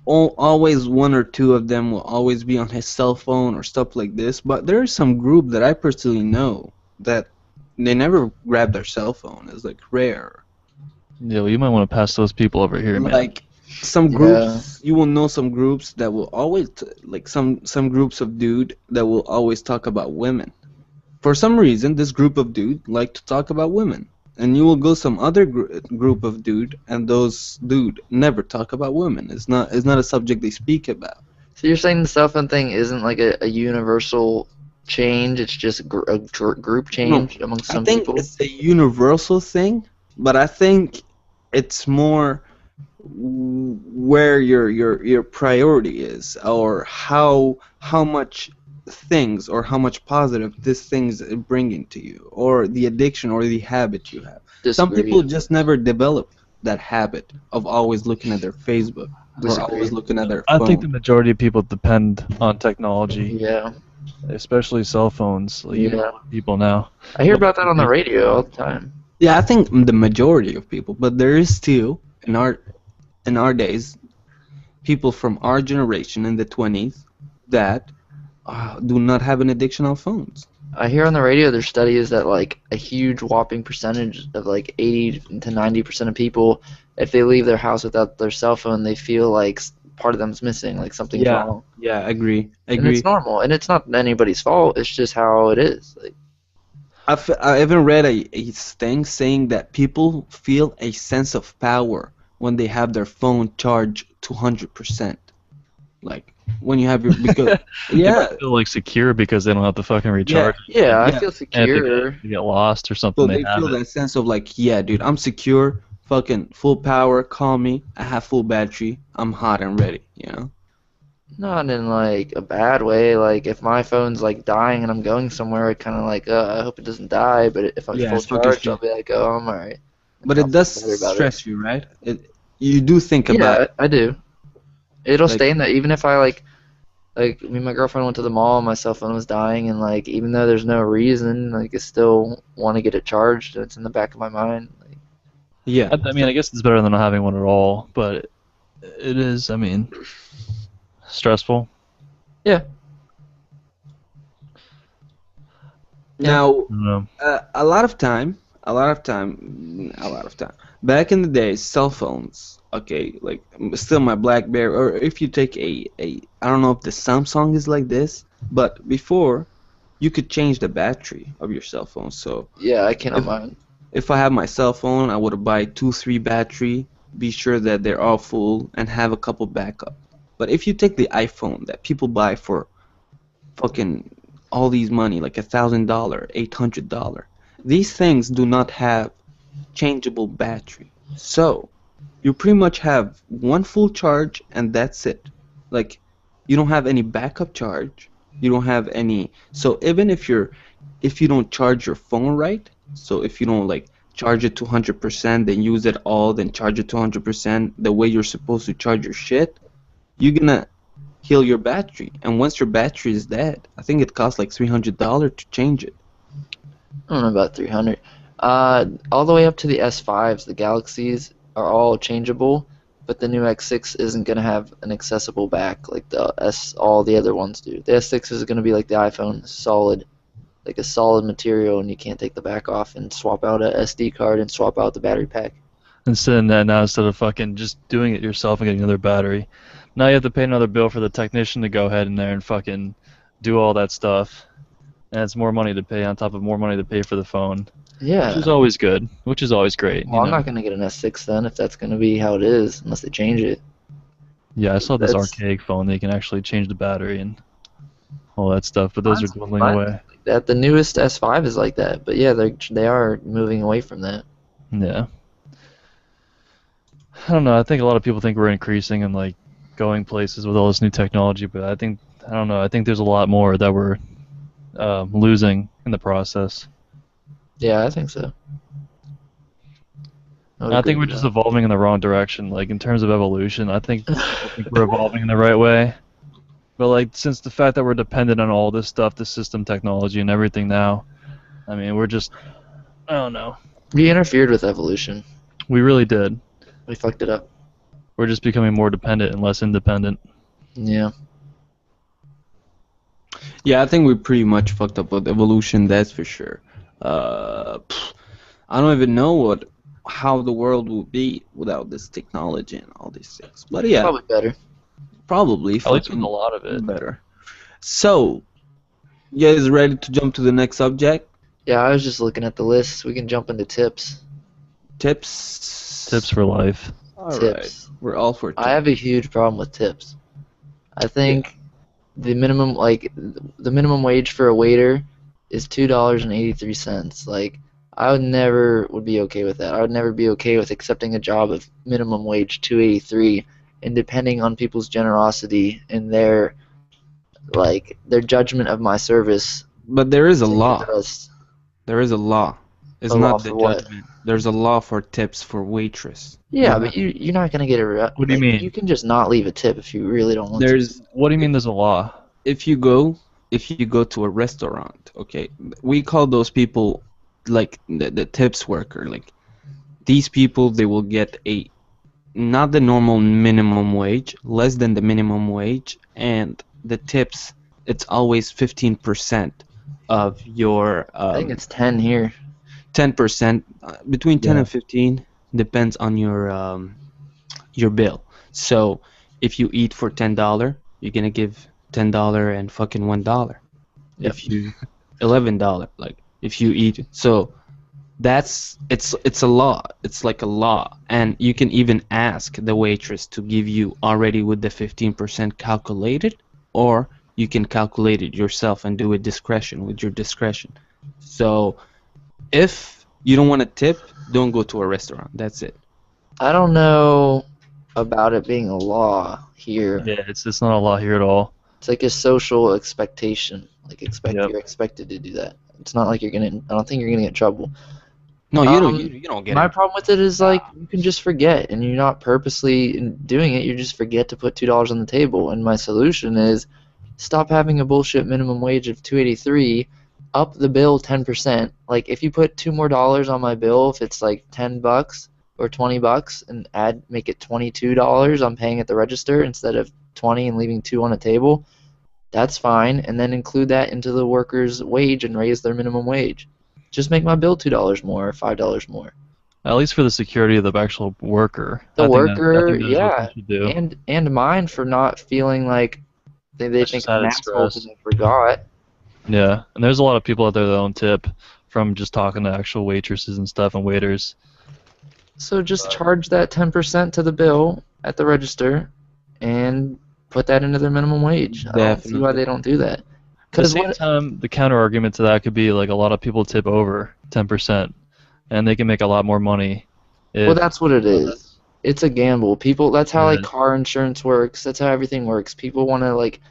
always one or two of them will always be on his cell phone or stuff like this. But there is some group that I personally know that they never grab their cell phone. It's like rare. Yeah, well, you might want to pass those people over here, man. Like some Yeah. groups, you will know some groups that will always like some groups of dude that will always talk about women. For some reason, this group of dude like to talk about women, and you will go some other group of dude, and those dude never talk about women. It's not a subject they speak about. So you're saying the cell phone thing isn't like a universal change? It's just a group change amongst I some think people? it's a universal thing, but I think it's more where your priority is, or how much things or how much positive this thing's bringing to you, or the addiction or the habit you have. Some Disagree. people just never develop that habit of always looking at their Facebook or Disagree. always looking at their I phone. think the majority of people depend on technology, Yeah. especially cell phones. Like, even Yeah. people now. I hear about that on the radio all the time. Yeah, I think the majority of people, but there is still in our days people from our generation in the 20s that do not have an addiction on phones. I hear on the radio there's studies that like a huge whopping percentage of like 80 to 90% of people, if they leave their house without their cell phone, they feel like part of them's missing, like something's Yeah. wrong. Yeah, I agree. And it's normal, and it's not anybody's fault. It's just how it is. Like, I even read a thing saying that people feel a sense of power when they have their phone charged to 100%. Like when you have your because They yeah, might feel like secure because they don't have to fucking recharge. yeah, I Yeah. feel And if secure. they get lost or something, so they they have feel it. that sense of like, yeah, dude, I'm secure, fucking full power, call me, I have full battery, I'm hot and ready. Not in like a bad way. Like if my phone's like dying and I'm going somewhere, I kind of like, I hope it doesn't die. But if I'm Yeah, full it's fucking charge, I'll shit. be like, oh, I'm alright. But And I'll it does feel better about it. stress you, right? You do think about Yeah, I do. It'll like stay in there even if I like me and my girlfriend went to the mall and my cell phone was dying and like even though there's no reason, like I still want to get it charged. It's in the back of my mind. Like, yeah. I mean, I guess it's better than not having one at all, but it is, I mean, stressful. yeah, yeah. Now, I don't know. a lot of time, a lot of time. Back in the days, cell phones. Okay, like still my BlackBerry, or if you take I don't know if the Samsung is like this, but before you could change the battery of your cell phone. So Yeah, I cannot if mind. if I have my cell phone, I would buy two, three battery, be sure that they're all full, and have a couple backup. But if you take the iPhone that people buy for fucking all these money, like $1,000, $800. These things do not have changeable battery. So you pretty much have one full charge and that's it. Like you don't have any backup charge. You don't have any. So even if you don't charge your phone right, so if you don't like charge it to 100%, then use it all, then charge it to 100% the way you're supposed to charge your shit, you're gonna heal your battery. And once your battery is dead, I think it costs like $300 to change it. I don't know about 300. All the way up to the S5s, the Galaxies are all changeable, but the new X6 isn't gonna have an accessible back like all the other ones do. The S6 is gonna be like the iPhone, solid, like a solid material, and you can't take the back off and swap out a SD card and swap out the battery pack. Instead of fucking just doing it yourself and getting another battery, now you have to pay another bill for the technician to go ahead in there and fucking do all that stuff. And it's more money to pay on top of more money to pay for the phone, which is Yeah. always good, which is always great, Well, I'm not gonna get an S6 then if that's gonna be how it is, unless they change it. Yeah, I saw this That's archaic phone. They can actually change the battery and all that stuff, but those are dwindling mine's away. like that. The newest S5 is like that, but yeah, they are moving away from that. Yeah. I don't know. I think a lot of people think we're increasing and like going places with all this new technology, but I don't know. I think there's a lot more that we're losing in the process. Yeah, I think so. I would I agree think we're with just that. evolving in the wrong direction. Like in terms of evolution, I think we're evolving in the right way. But like since the fact that we're dependent on all this stuff, the system technology and everything now, I mean, we're just I don't know. We interfered with evolution. We really did. We fucked it up. We're just becoming more dependent and less independent. Yeah. Yeah, I think we pretty much fucked up with evolution, that's for sure. I don't even know how the world would be without this technology and all these things. But yeah, Probably better. probably At least with a fucking lot of it. better. So, you guys ready to jump to the next subject? Yeah, I was just looking at the list. We can jump into tips. Tips. Tips for life. All right, Tips. we're all for tips. I have a huge problem with tips. I think the minimum wage for a waiter is $2.83. Like I would be okay with that. I would never be okay with accepting a job of minimum wage 283 and depending on people's generosity and their judgment of my service But there is a to get law. the rest. There is a law. It's A law not the for what? judgment. There's a law for tips for waitress. Yeah, You but you're not gonna get What do you mean? You can just not leave a tip if you really don't want to. There's What do you mean there's a law? if you go to a restaurant, okay, we call those people like the tips worker. Like these people, they will get a not the normal minimum wage, less than the minimum wage, and the tips, it's always 15% of your I think it's 10 here. 10%, between 10 Yeah. and 15, depends on your bill. So if you eat for $10, you're gonna give $10 and fucking $1. Yep. If you $11, like if you eat, so it's a law. It's like a law, and you can even ask the waitress to give you already with the 15% calculated, or you can calculate it yourself and do it with your discretion. So if you don't want to tip, don't go to a restaurant. That's it. I don't know. about it being a law here. Yeah, it's not a lot here at all. It's like a social expectation. Like Yep. you're expected to do that. It's not like I don't think you're gonna get in trouble. No, you don't get My in problem trouble. with it is like you can just forget, and you're not purposely doing it. You just forget to put $2 on the table. And my solution is stop having a bullshit minimum wage of 283. Up the bill 10%. Like if you put $2 more on my bill, if it's like $10 or $20, and make it $22, I'm paying at the register instead of 20 and leaving 2 on the table. That's fine, and then include that into the worker's wage and raise their minimum wage. Just make my bill $2 more or $5 more. At least for the security of the actual worker. The I worker, think that is what they yeah, should do. and mine for not feeling like they That's think just I'm an added asshole because stress. I forgot. Yeah, and there's a lot of people out there that don't tip from just talking to actual waitresses and stuff and waiters. So just charge that 10% to the bill at the register and put that into their minimum wage. I don't see why Definitely. they don't do that. At the Because same what? time, the counter argument to that could be like a lot of people tip over 10%, and they can make a lot more money Well, if that's what it is. It's a gamble. People. That's how like yeah, car insurance works. That's how everything works. People want to like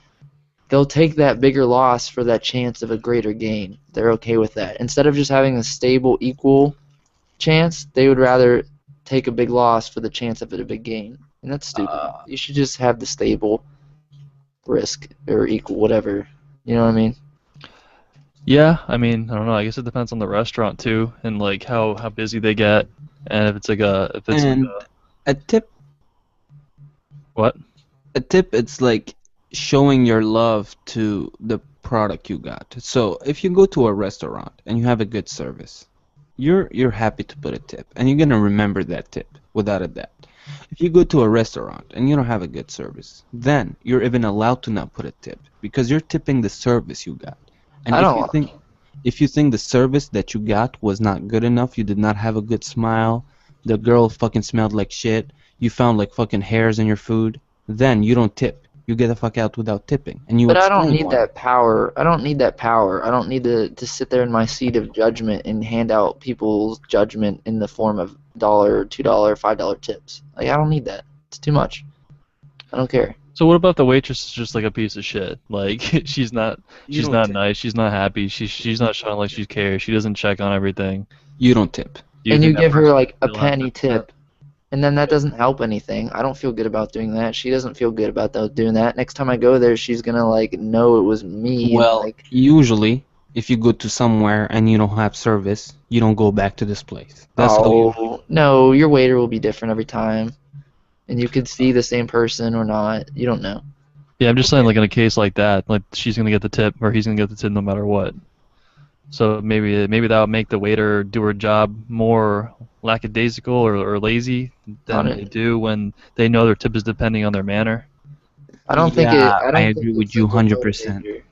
they'll take that bigger loss for that chance of a greater gain. They're okay with that. Instead of just having a stable, equal chance, they would rather take a big loss for the chance of it a big gain. And that's stupid. You should just have the stable risk or equal whatever. You know what I mean? yeah. I mean, I don't know. I guess it depends on the restaurant too, and like how busy they get, and if it's like And a a tip, what? it's like showing your love to the product you got. So if you go to a restaurant and you have a good service, you're happy to put a tip, and you're gonna remember that tip without a doubt. If you go to a restaurant and you don't have a good service, then you're even allowed to not put a tip because you're tipping the service you got. And I don't. if you think the service that you got was not good enough, you did not have a good smile, the girl fucking smelled like shit, you found like fucking hairs in your food, then you don't tip. You get the fuck out without tipping, and you But I don't explain need why. that power. I don't need that power. I don't need to sit there in my seat of judgment and hand out people's judgment in the form of dollar, $2, $5 tips. Like I don't need that. It's too much. I don't care. So what about the waitress is just like a piece of shit? Like You she's don't not tip. nice, she's not happy, she's not showing like she cares, she doesn't check on everything. You don't tip. Do you And you think that give her person like should a still have penny 10%? tip, and then that doesn't help anything. I don't feel good about doing that. She doesn't feel good about doing that. Next time I go there, she's gonna like know it was me and Well, like, usually, if you go to somewhere and you don't have service, you don't go back to this place. That's how you. oh no, your waiter will be different every time, and you could see the same person or not. You don't know. Yeah, I'm just saying like in a case like that, like she's gonna get the tip or he's gonna get the tip no matter what. So maybe that would make the waiter do her job more lackadaisical or lazy On than they it. do when they know their tip is depending on their manner. Yeah, I I don't think agree with it's a you good 100%. motivator.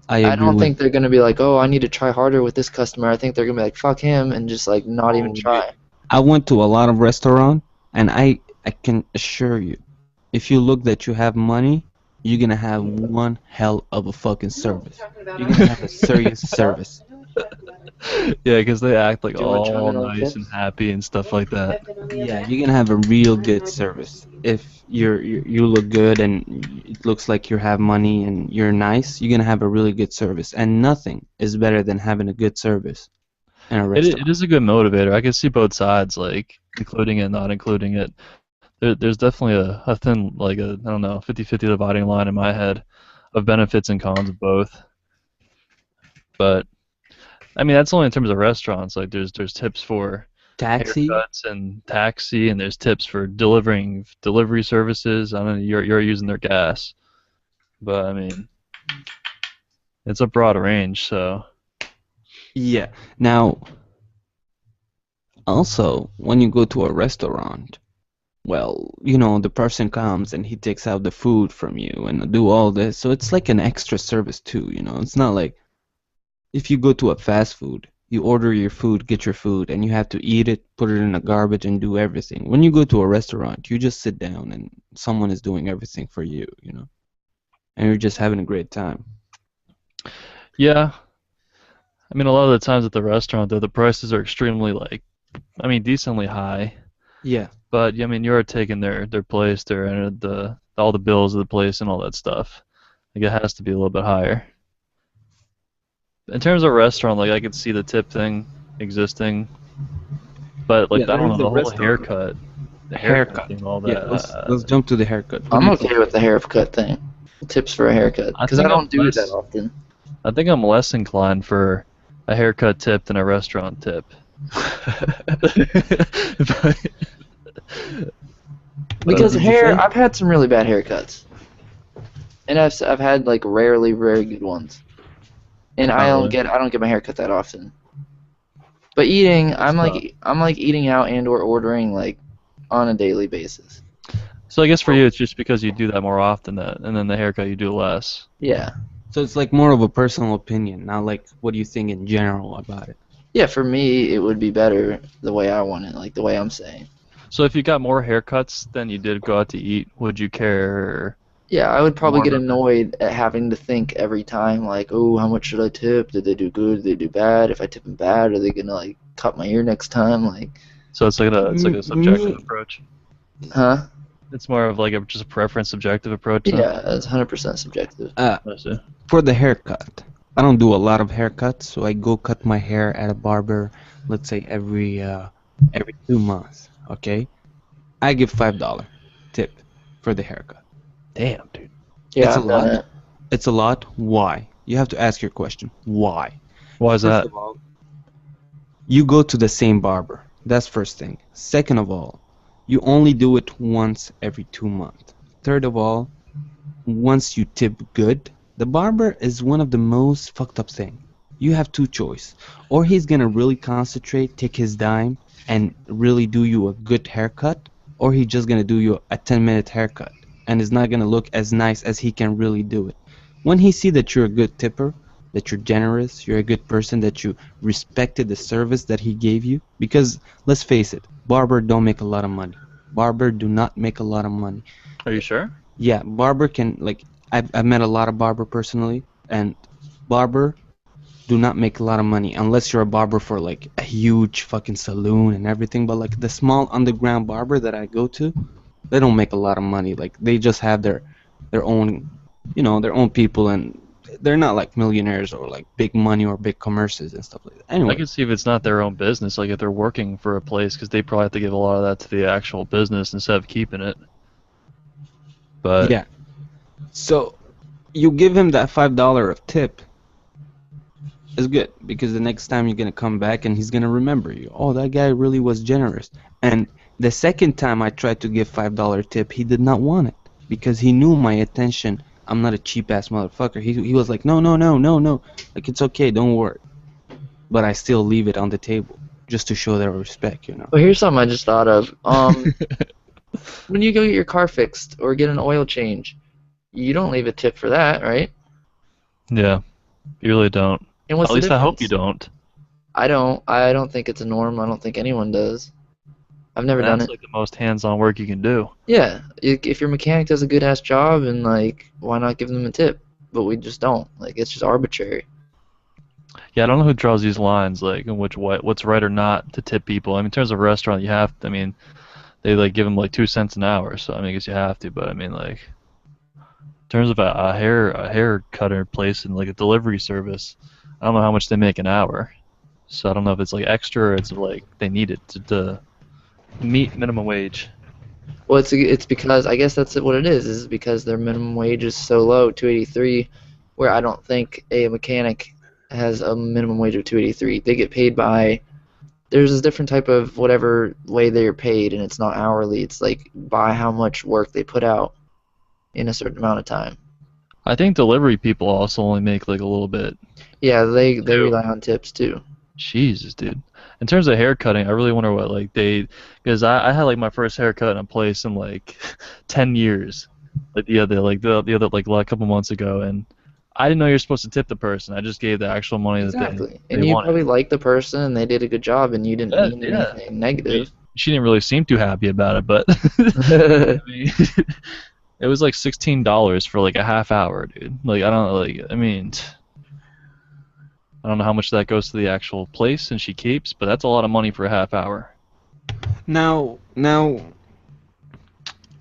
I I agree don't with. think they're gonna be like, oh, I need to try harder with this customer. I think they're gonna be like, fuck him, and just like not even Oh, dude. try. I went to a lot of restaurant, and I can assure you, if you look that you have money, you're gonna have one hell of a fucking service. You're gonna have a serious service. Yeah, because they act like Do you want to chime all in on nice and tips? happy and stuff like that. Yeah, you're gonna have a real good service. If you look good and it looks like you have money and you're nice, you're gonna have a really good service. And nothing is better than having a good service in a It restaurant. is a good motivator. I can see both sides, like including it, not including it. There's definitely a thin, like a, I don't know, 50-50 dividing line in my head of benefits and cons of both. But I mean, that's only in terms of restaurants. Like there's tips for Taxi? haircuts and taxi, and there's tips for delivering delivery services. I don't know, you're using their gas, but I mean, it's a broad range. So Yeah. Now, also, when you go to a restaurant, well, the person comes and he takes out the food from you and do all this. So it's like an extra service too. It's not like if you go to a fast food, you order your food, get your food, and you have to eat it, put it in the garbage, and do everything. When you go to a restaurant, you just sit down and someone is doing everything for you, and you're just having a great time. yeah, I mean, a lot of the times at the restaurant, though, the prices are extremely like, I mean, decently high. Yeah. But I mean, you are taking their place, the all the bills of the place and all that stuff. Like it has to be a little bit higher. In terms of restaurant, like I could see the tip thing existing, but like Yeah, I don't there's know the the whole restaurant haircut haircut. thing, all Yeah, that. let's jump to the haircut. What do I'm you okay think? with the haircut thing. Tips for a haircut, I because I think I'm don't do it that less. often. I think I'm less inclined for a haircut tip than a restaurant tip. But, Because What did you hair, say? I've had some really bad haircuts, and I've had like rarely very good ones, and not really. I don't get my haircut that often. But eating, It's tough. I'm like eating out and or ordering like on a daily basis. So I guess for you, it's just because you do that more often, and then the haircut you do less. Yeah, So it's like more of a personal opinion, not like what do you think in general about it. yeah. For me, it would be better the way I want it, like the way I'm saying. So if you got more haircuts than you did go out to eat, would you care Yeah, I would probably more get about that? annoyed at having to think every time, like, oh, how much should I tip? Did they do good? Did they do bad? If I tip them bad, are they gonna like cut my ear next time? Like, So it's like a subjective Me, approach. huh? It's more of like just a preference, subjective approach then. Yeah, it's 100% subjective. I see. for the haircut, I don't do a lot of haircuts, so I go cut my hair at a barber, let's say every 2 months. Okay, I give $5 tip for the haircut. Damn, dude. Yeah, It's a I've done lot. it. It's a lot. Why? You have to ask your question. Why? Why is First that? of all, you go to the same barber. That's first thing. Second of all, you only do it once every 2 months. Third of all, once you tip good, the barber is one of the most fucked up thing. You have two choice. Or he's gonna really concentrate, take his dime, and really do you a good haircut, or he's just gonna do you a 10-minute haircut, and it's not gonna look as nice as he can really do it. When he see that you're a good tipper, that you're generous, you're a good person, that you respected the service that he gave you, because let's face it, barber don't make a lot of money. Barber do not make a lot of money. Are you sure? Yeah, barber can like I've met a lot of barber personally, and barber do not make a lot of money unless you're a barber for like a huge fucking saloon and everything. But like the small underground barber that I go to, they don't make a lot of money. Like they just have their own, their own people, and they're not like millionaires or like big money or big commerces and stuff like that. I Anyway, can see if it's not their own business, like if they're working for a place, because they probably have to give a lot of that to the actual business instead of keeping it. But yeah. So you give him that $5 of tip is good because the next time you're gonna come back and he's gonna remember you. Oh, that guy really was generous. And the second time I tried to give $5 tip, he did not want it because he knew my attention. I'm not a cheap ass motherfucker. He was like, no, no, no, no, no. Like it's okay, don't worry. But I still leave it on the table just to show their respect. Well, here's something I just thought of. When you go get your car fixed or get an oil change, you don't leave a tip for that, right? yeah, you really don't. And what's At the least I hope you difference? don't. I don't. I don't think it's a norm. I don't think anyone does. I've never And done that's it. like the most hands-on work you can do. Yeah, if your mechanic does a good ass job, and like, why not give them a tip? But we just don't. Like, it's just arbitrary. Yeah, I don't know who draws these lines, like in what's right or not to tip people. I mean, in terms of restaurant, you have to. I mean, they like give them like 2 cents an hour, so I mean, I guess you have to. But I mean, like in terms of a hair cutter place and like a delivery service, I don't know how much they make an hour. So I don't know if it's like extra or it's like they need it to meet minimum wage. Well, it's because I guess that's what it is because their minimum wage is so low, 283, where I don't think a mechanic has a minimum wage of 283. They get paid by there's a different type of whatever way they're paid, and it's not hourly. It's like by how much work they put out in a certain amount of time. I think delivery people also only make like a little bit. Yeah, they Too. rely on tips too. Jesus, dude. In terms of hair cutting, I really wonder what like because I had like my first haircut in a place in like 10 years, like the other like a couple months ago, and I didn't know you're supposed to tip the person. I just gave the actual money that Exactly. they And you wanted. probably like the person and they did a good job and you didn't Yeah, mean yeah. anything I mean, negative. she didn't really seem too happy about it, but I mean, it was like $16 for like a half hour, dude. Like I don't like. I mean, I don't know how much that goes to the actual place and she keeps, but that's a lot of money for a half hour. Now,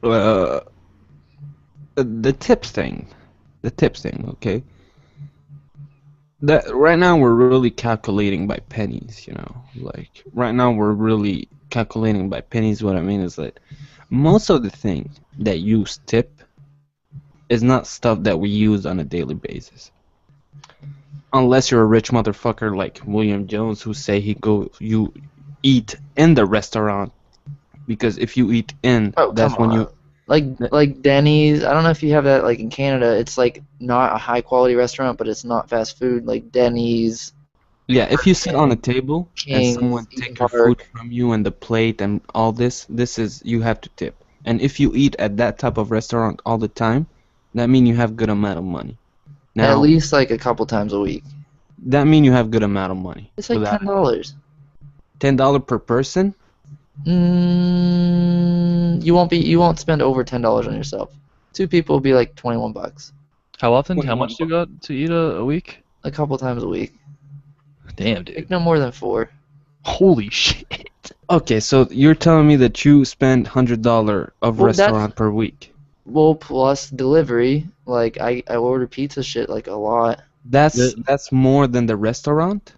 uh, the tips thing, okay? That right now we're really calculating by pennies, you know. Like right now we're really calculating by pennies. What I mean is that most of the thing that use tip is not stuff that we use on a daily basis. Unless you're a rich motherfucker like William Jones who say you eat in the restaurant because if you eat in, Oh, come that's when on. Like Denny's, I don't know if you have that like in Canada. It's like not a high quality restaurant, but it's not fast food. Like Denny's, yeah, if you sit on a King, table and King's, someone Eden take your food Park. from you and the plate and all this is you have to tip. And if you eat at that type of restaurant all the time, that mean you have good amount of money. At Now, least like a couple times a week. that mean you have good amount of money. It's like Without $10. $10 per person, You won't spend over $10 on yourself. Two people will be like $21. How often? How 21 much do you bucks. got to eat a week? A couple times a week. Damn, Like dude. no more than 4. Holy shit. Okay, so you're telling me that you spend $100 of Well, that's restaurant per week. well plus delivery. Like I order pizza shit like a lot. That's more than the restaurant?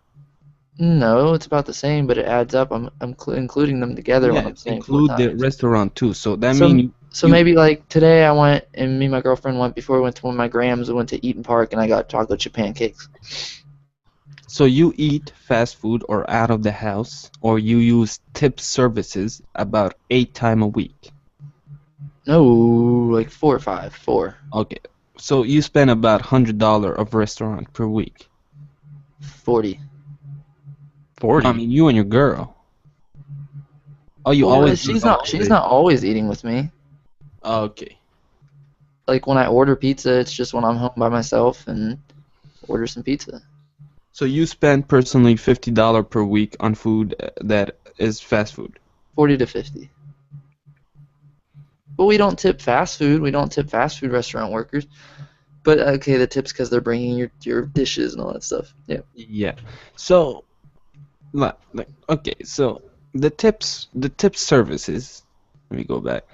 No, it's about the same, but it adds up. Including them together when Yeah, I'm saying 4 include the times. restaurant too. So that mean So you so you maybe like today I went and me and my girlfriend went before we went to one of my grams. We went to Eaton Park and I got chocolate chip pancakes. so you eat fast food or out of the house or you use tip services about 8 times a week. No, like 4 or 5. 4. Okay. So you spend about $100 of restaurant per week. 40. No, I 40. mean you and your girl. Oh, you Well, always eat she's alone. not always eating with me. Okay. Like when I order pizza, it's just when I'm home by myself and order some pizza. So you spend personally $50 per week on food that is fast food. 40 to 50. But we don't tip fast food. We don't tip fast food restaurant workers. But okay, the tips because they're bringing your dishes and all that stuff. Yeah. Yeah. So okay, so the tip services, let me go back.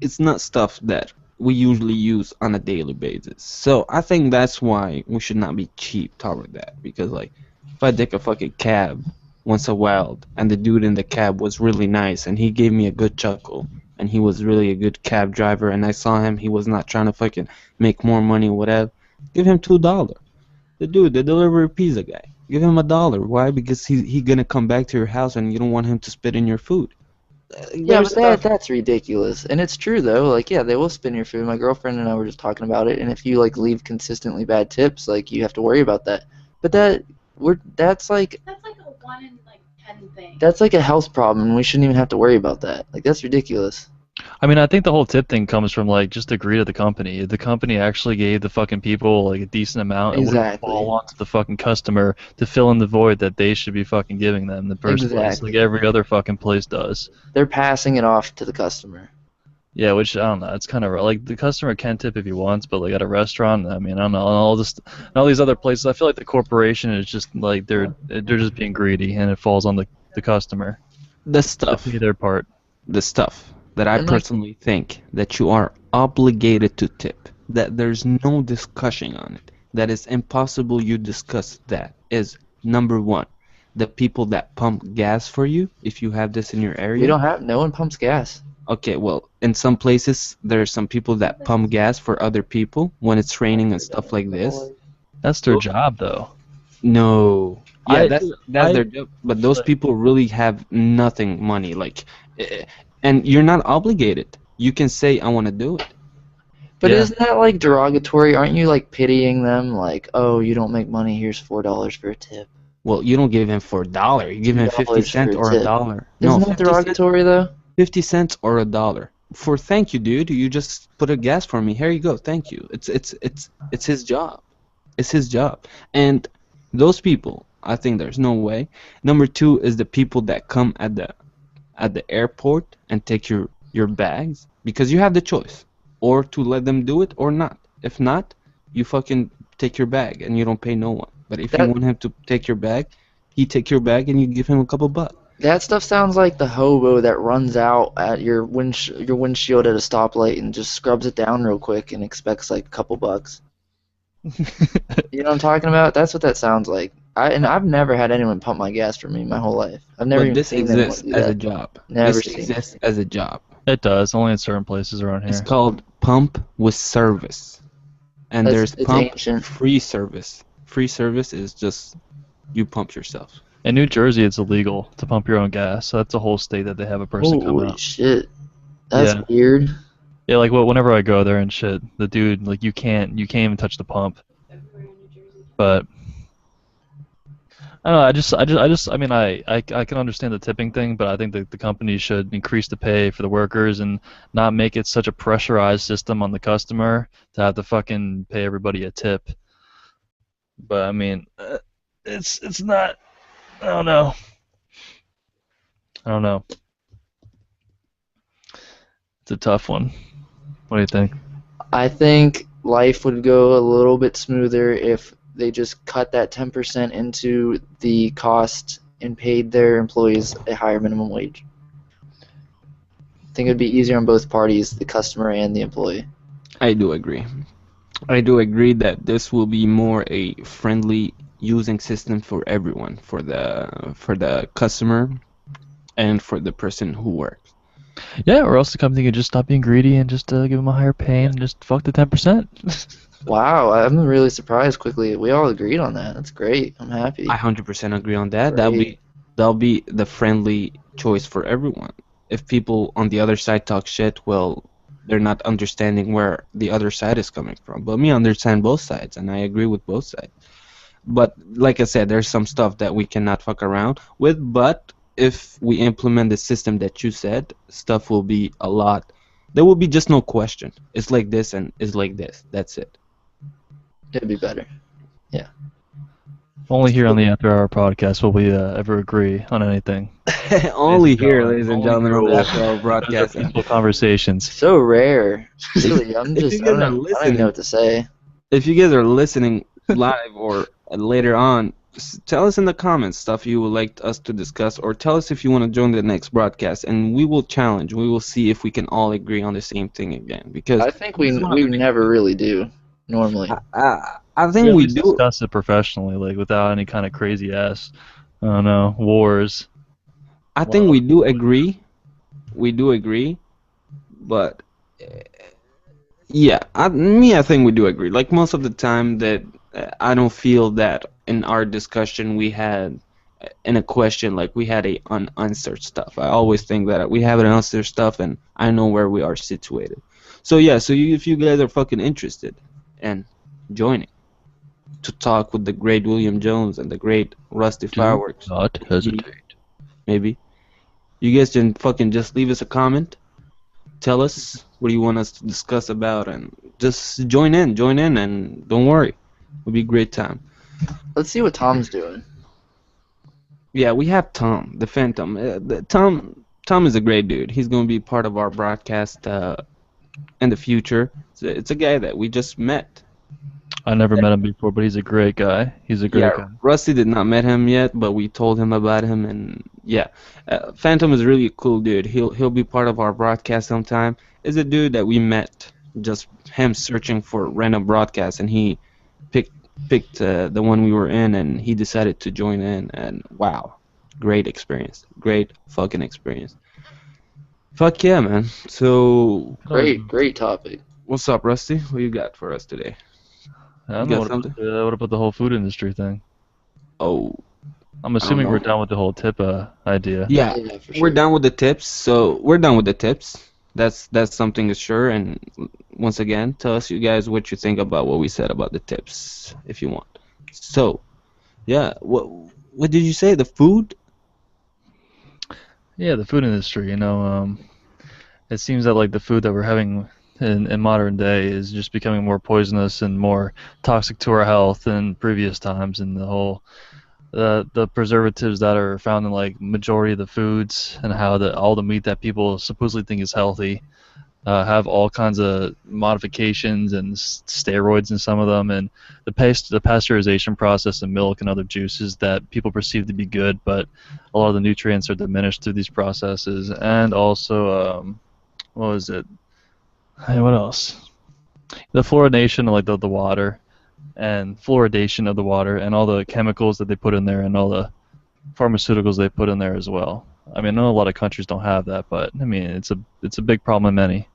It's not stuff that we usually use on a daily basis. So I think that's why we should not be cheap toward that. Because like if I take a fucking cab once a while and the dude in the cab was really nice and he gave me a good chuckle and he was really a good cab driver and I saw him he was not trying to fucking make more money or whatever, give him $2. The delivery pizza guy. Give him $1. Why? Because he gonna come back to your house and you don't want him to spit in your food. Yeah, There's but stuff. that's ridiculous. And it's true though. Like yeah, they will spin your food. My girlfriend and I were just talking about it. And if you like leave consistently bad tips, like you have to worry about that. But that's like That's like a 1 in like 10 thing. that's like a health problem. And we shouldn't even have to worry about that. Like that's ridiculous. I mean, I think the whole tip thing comes from like just the greed of the company. If the company actually gave the fucking people like a decent amount, it wouldn't Exactly. fall onto the fucking customer to fill in the void that they should be fucking giving them in the first place, Exactly. like every other fucking place does. They're passing it off to the customer. Yeah, which I don't know. It's kind of like the customer can tip if he wants, but like at a restaurant, I mean, I don't know. All these other places, I feel like the corporation is just like they're just being greedy, and it falls on the customer The to stuff. pay their part. The stuff that I And like personally think that you are obligated to tip, that there's no discussion on it, that is impossible you discuss that, is number one, the people that pump gas for you, if you have this in your we area. don't have no one pumps gas. Okay, well, in some places, there are some people that pump gas for other people when it's raining and stuff like this. That's their job, though. No. Yeah, I that's I their job. But those people really have nothing money. Like, and you're not obligated. You can say, I want to do it. But Yeah. isn't that like derogatory? Aren't you like pitying them? Like, oh, you don't make money. Here's $4 for a tip. Well, you don't give him for a dollar. You give him 50 $2 for cents a or a tip. dollar. No, Isn't that 50 cents, derogatory though? 50 cents or a dollar. For thank you, dude. You just put a gas for me. Here you go. Thank you. It's his job. It's his job. And those people, I think there's no way. Number two is the people that come at the airport and take your bags because you have the choice or to let them do it or not. If not, you fucking take your bag and you don't pay no one. But if you That want him to take your bag, he take your bag and you give him a couple bucks. That stuff sounds like the hobo that runs out at your windshield at a stoplight and just scrubs it down real quick and expects like a couple bucks. You know what I'm talking about? That's what that sounds like. I've never had anyone pump my gas for me my whole life. I've never But even this seen anyone exists do as a that. job. Never This seen. exists as a job. It does, only in certain places around It's here. called pump with service. And there's It's pump ancient. free service. Free service is just you pump yourself. In New Jersey, it's illegal to pump your own gas. So that's a whole state that they have a person come Holy out. shit. That's Yeah. weird. Yeah, like whenever I go there and shit, the dude like you can't even touch the pump. Everywhere in New Jersey. But I don't know. I mean, I can understand the tipping thing, but I think that the company should increase the pay for the workers and not make it such a pressurized system on the customer to have to fucking pay everybody a tip. But I mean, it's not. I don't know. I don't know. It's a tough one. What do you think? I think life would go a little bit smoother if they just cut that 10% into the cost and paid their employees a higher minimum wage. I think it would be easier on both parties, the customer and the employee. I do agree. I do agree that this will be more a friendly using system for everyone, for the customer and for the person who works. Yeah, or else the company could just stop being greedy and just give them a higher pay and just fuck the 10%. Wow, I'm really surprised quickly. We all agreed on that. That's great. I'm happy. I 100% agree on that. Great. That'll be the friendly choice for everyone. If people on the other side talk shit, well, they're not understanding where the other side is coming from. But me, I understand both sides, and I agree with both sides. But like I said, there's some stuff that we cannot fuck around with. But if we implement the system that you said, stuff will be a lot. There will be just no question. It's like this and it's like this. That's it. It'd be better. Only here on the After Hour podcast will we ever agree on anything. Only Ladies and here, gentlemen, ladies and only gentlemen, on the here. After Hour Those are broadcast. peaceful conversations. So rare. Really, I'm If just, you I guys don't, are I don't even listening, know what to say. if you guys are listening live or later on, tell us in the comments stuff you would like us to discuss, or tell us if you want to join the next broadcast, and we will challenge. We will see if we can all agree on the same thing again. Because I think we never really do, normally. I We think at we least do. discuss it professionally, like without any kind of crazy ass, I don't know, wars. I think we do agree. We do agree, but yeah, I think we do agree. Like most of the time, that I don't feel that in our discussion we had in a question like we had a unanswered stuff. I always think that we have an answered stuff, and I know where we are situated. So yeah, so if you guys are fucking interested in joining to talk with the great William Jones and the great Rusty Fireworks, not hesitate. maybe you guys can fucking just leave us a comment. Tell us what do you want us to discuss about, and just join in, and don't worry, it'll be a great time. Let's see what Tom's doing. Yeah, we have Tom, the Phantom. Tom is a great dude. He's going to be part of our broadcast in the future. It's a guy that we just met. I never met him before, but he's a great guy. He's a great guy. Rusty did not met him yet, but we told him about him, and yeah, Phantom is really a cool dude. He'll be part of our broadcast sometime. Is a dude that we met, just him searching for random broadcasts, and he picked the one we were in, and he decided to join in, and wow, great experience, great fucking experience. Fuck yeah, man. So Great topic. what's up, Rusty? What you got for us today? I don't You know got something? what about the whole food industry thing. Oh, I'm assuming know. we're done with the whole tip idea. yeah, For we're sure. done with the tips. So we're done with the tips. That's something is sure. And once again, tell us you guys what you think about what we said about the tips, if you want. So, yeah, what did you say? The food? Yeah, the food industry. It seems that like the food that we're having in modern day is just becoming more poisonous and more toxic to our health than previous times, and the preservatives that are found in like majority of the foods, and how all the meat that people supposedly think is healthy have all kinds of modifications and steroids in some of them, and the pasteurization process in milk and other juices that people perceive to be good, but a lot of the nutrients are diminished through these processes. And also, what was it? Hey, what else? The fluoridation of like the water and fluoridation of the water and all the chemicals that they put in there and all the pharmaceuticals they put in there as well. I mean, I know a lot of countries don't have that, but I mean, it's a big problem in many.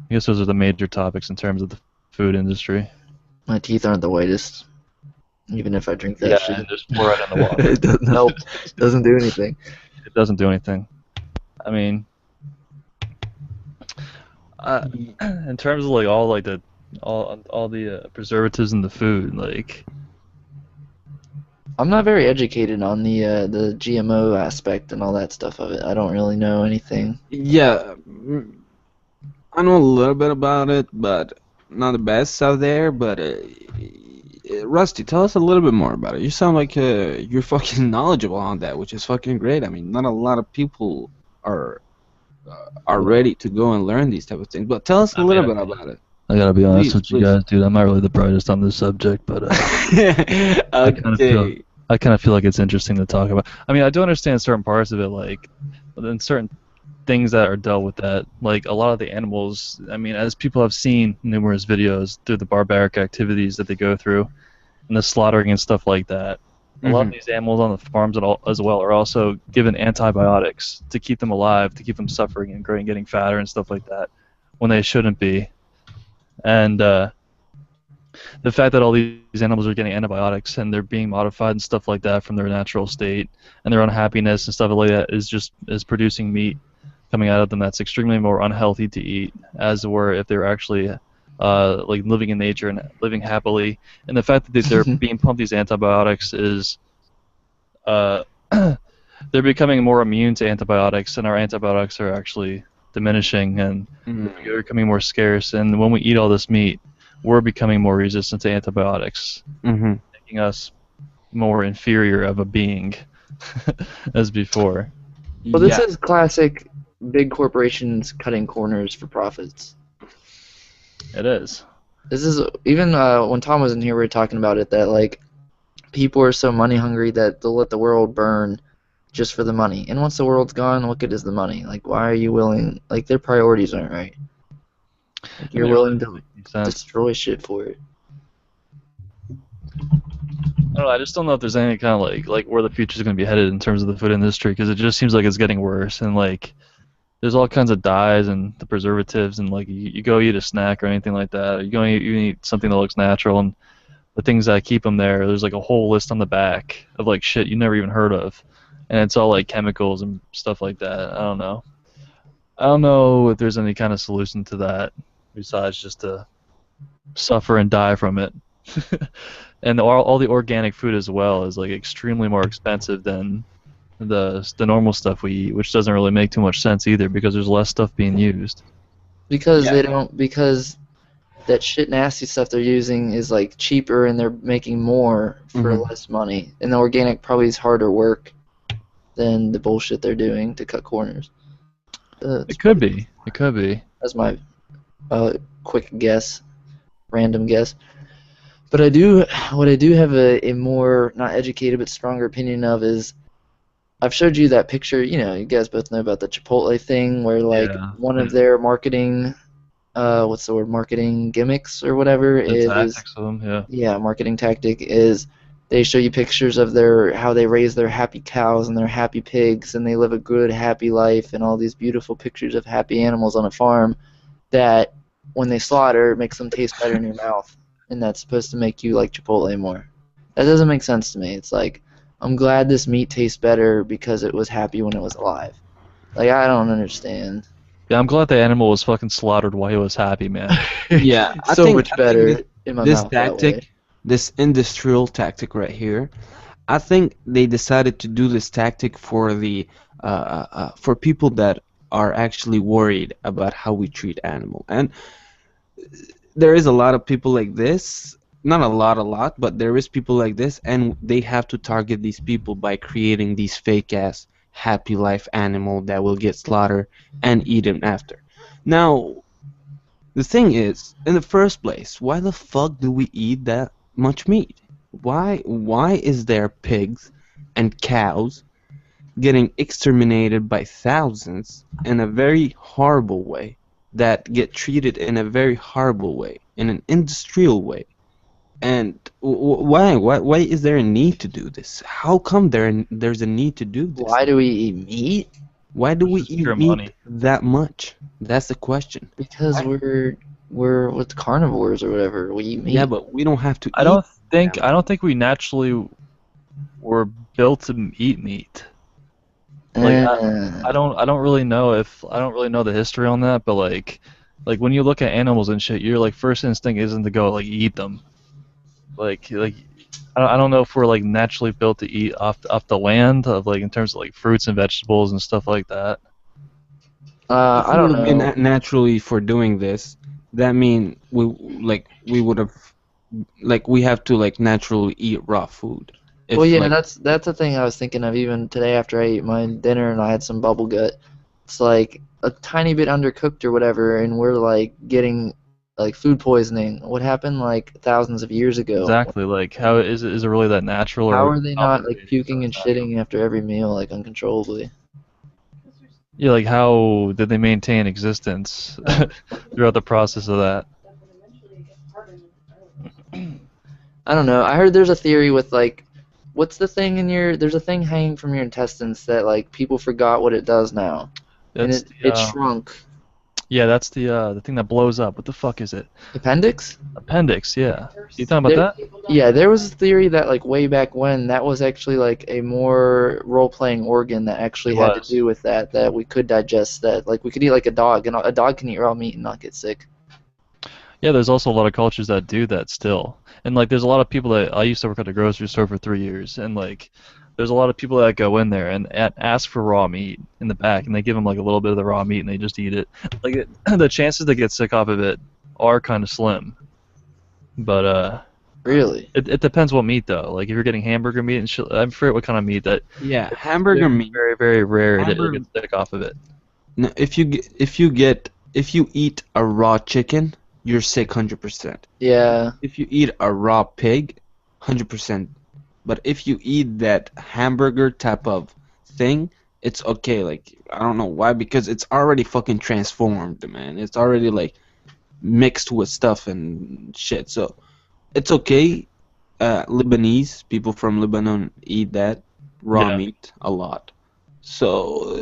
I guess those are the major topics in terms of the food industry. My teeth aren't the whitest, even if I drink that Yeah, shit. and there's fluoride in the water. It doesn't help. Doesn't do anything. It doesn't do anything. I mean, in terms of like all the preservatives in the food, like I'm not very educated on the GMO aspect and all that stuff of it. I don't really know anything. Yeah, I know a little bit about it, but not the best out there. But Rusty, tell us a little bit more about it. You sound like you're fucking knowledgeable on that, which is fucking great. I mean, not a lot of people are are ready to go and learn these type of things. But tell us a little bit about it. I gotta be honest Please, with you please. guys, dude. I'm not really the brightest on this subject, but I kind of feel like it's interesting to talk about. I mean, I do understand certain parts of it, like then certain things that are dealt with that, like a lot of the animals. I mean, as people have seen numerous videos through the barbaric activities that they go through, and the slaughtering and stuff like that. A lot of these animals on the farms as well are also given antibiotics to keep them alive, to keep them suffering and growing, getting fatter and stuff like that, when they shouldn't be. And the fact that all these animals are getting antibiotics and they're being modified and stuff like that from their natural state and their unhappiness and stuff like that is producing meat coming out of them that's extremely more unhealthy to eat, as were if they were actually like living in nature and living happily. And the fact that they're being pumped these antibiotics is they're becoming more immune to antibiotics, and our antibiotics are actually diminishing and they're becoming more scarce. And when we eat all this meat, we're becoming more resistant to antibiotics, making us more inferior of a being as before. Well, this is classic big corporations cutting corners for profits. It is. This is even when Tom was in here, we were talking about it that like people are so money hungry that they'll let the world burn just for the money. And once the world's gone, what good is the money? Like, why are you willing? Like, their priorities aren't right. Like, you're willing to destroy shit for it. I don't know, I just don't know if there's any kind of like where the future is going to be headed in terms of the food industry, because it just seems like it's getting worse, and like there's all kinds of dyes and the preservatives, and like you go eat a snack or anything like that, or you eat something that looks natural, and the things that keep them there's like a whole list on the back of like shit you never even heard of, and it's all like chemicals and stuff like that. I don't know if there's any kind of solution to that besides just to suffer and die from it. And all the organic food as well is like extremely more expensive than the normal stuff we eat, which doesn't really make too much sense either, because there's less stuff being used. Because because that shit nasty stuff they're using is like cheaper and they're making more for less money. And the organic probably is harder work than the bullshit they're doing to cut corners. It could be. It could be. That's my quick guess, random guess. But what I do have a more not educated but stronger opinion of is, I've showed you that picture. You know, you guys both know about the Chipotle thing, where like one of their marketing, what's the word, marketing gimmicks or whatever is, tactics of them, marketing tactic is they show you pictures of how they raise their happy cows and their happy pigs, and they live a good happy life, and all these beautiful pictures of happy animals on a farm that when they slaughter makes them taste better in your mouth. And that's supposed to make you like Chipotle more. That doesn't make sense to me. It's like, I'm glad this meat tastes better because it was happy when it was alive. Like, I don't understand. Yeah, I'm glad the animal was fucking slaughtered while he was happy, man. Yeah, I so think much better in my this mouth that tactic, way. this industrial tactic right here, I think they decided to do this tactic for for people that are actually worried about how we treat animal. And there is a lot of people like this, not a lot, but there is people like this, and they have to target these people by creating these fake ass happy life animal that will get slaughtered and eaten after. Now, The thing is, in the first place, why the fuck do we eat that much meat? Why is there pigs and cows getting exterminated by thousands in a very horrible way, that get treated in a very horrible way, in an industrial way? And why is there a need to do this? How come there's a need to do this? Why do we eat meat? Why do we Just eat pure meat money. that much? That's the question. Because we're with carnivores or whatever. We eat meat. Yeah, but we don't have to I eat. don't think we naturally were built to eat meat. Like I don't really know the history on that, but like when you look at animals and shit, your like first instinct isn't to go like eat them. Like I don't know if we're like naturally built to eat off the land of like in terms of like fruits and vegetables and stuff like that. If I we don't would have been know. naturally for doing this, that mean we would have like we have to like naturally eat raw food. If Well, yeah, like that's the thing I was thinking of even today after I ate my dinner and I had some bubble gut. It's like a tiny bit undercooked or whatever, and we're like getting like food poisoning. What happened like thousands of years ago? Exactly. Like how is it really that natural How or are they not like puking and shitting after every meal like uncontrollably? yeah, like how did they maintain existence throughout the process of that? I don't know. I heard there's a theory with like, what's the thing in your? There's a thing hanging from your intestines that like people forgot what it does now, and That's it shrunk. yeah, that's the thing that blows up. What the fuck is it? Appendix? Appendix, yeah. You talking about that? Yeah, there was a theory that like way back when that was actually like a more role-playing organ that actually It had was. to do with that we could digest that. Like we could eat like a dog, and a dog can eat raw meat and not get sick. Yeah, there's also a lot of cultures that do that still. And like there's a lot of people that I used to work at a grocery store for 3 years and like there's a lot of people that go in there and ask for raw meat in the back and they give them like a little bit of the raw meat and they just eat it. Like the chances to get sick off of it are kind of slim. But Really? it depends what meat though. Like if you're getting hamburger meat and shit, I forget what kind of meat that yeah, hamburger meat. very very rare to Hamburger- get sick off of it. No, if you eat a raw chicken, you're sick 100%. Yeah. If you eat a raw pig, 100%. But if you eat that hamburger type of thing, it's okay. Like I don't know why, because it's already fucking transformed, man. It's already like mixed with stuff and shit. So it's okay. Lebanese people from Lebanon eat that raw Yeah. meat a lot. So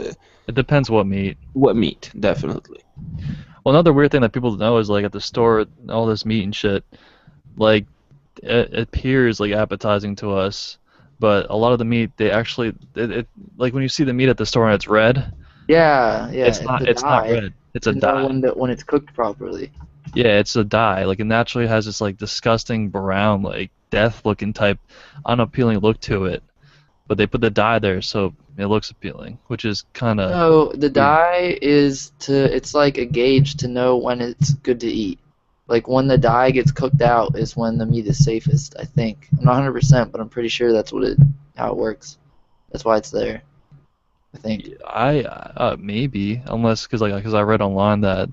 It depends what meat. what meat? Definitely. Well, another weird thing that people don't know is like at the store, all this meat and shit, like it appears like appetizing to us, but a lot of the meat they actually like when you see the meat at the store and it's red, Yeah. it's not a dye red. It's a to know dye. when it's cooked properly. Yeah, it's a dye. Like it naturally has this like disgusting brown like death looking type unappealing look to it, but they put the dye there so it looks appealing, which is kind of No, the dye it's like a gauge to know when it's good to eat. Like when the dye gets cooked out is when the meat is safest, I think. I'm not 100%, but I'm pretty sure that's how it works. That's why it's there. I think. I maybe unless because I read online that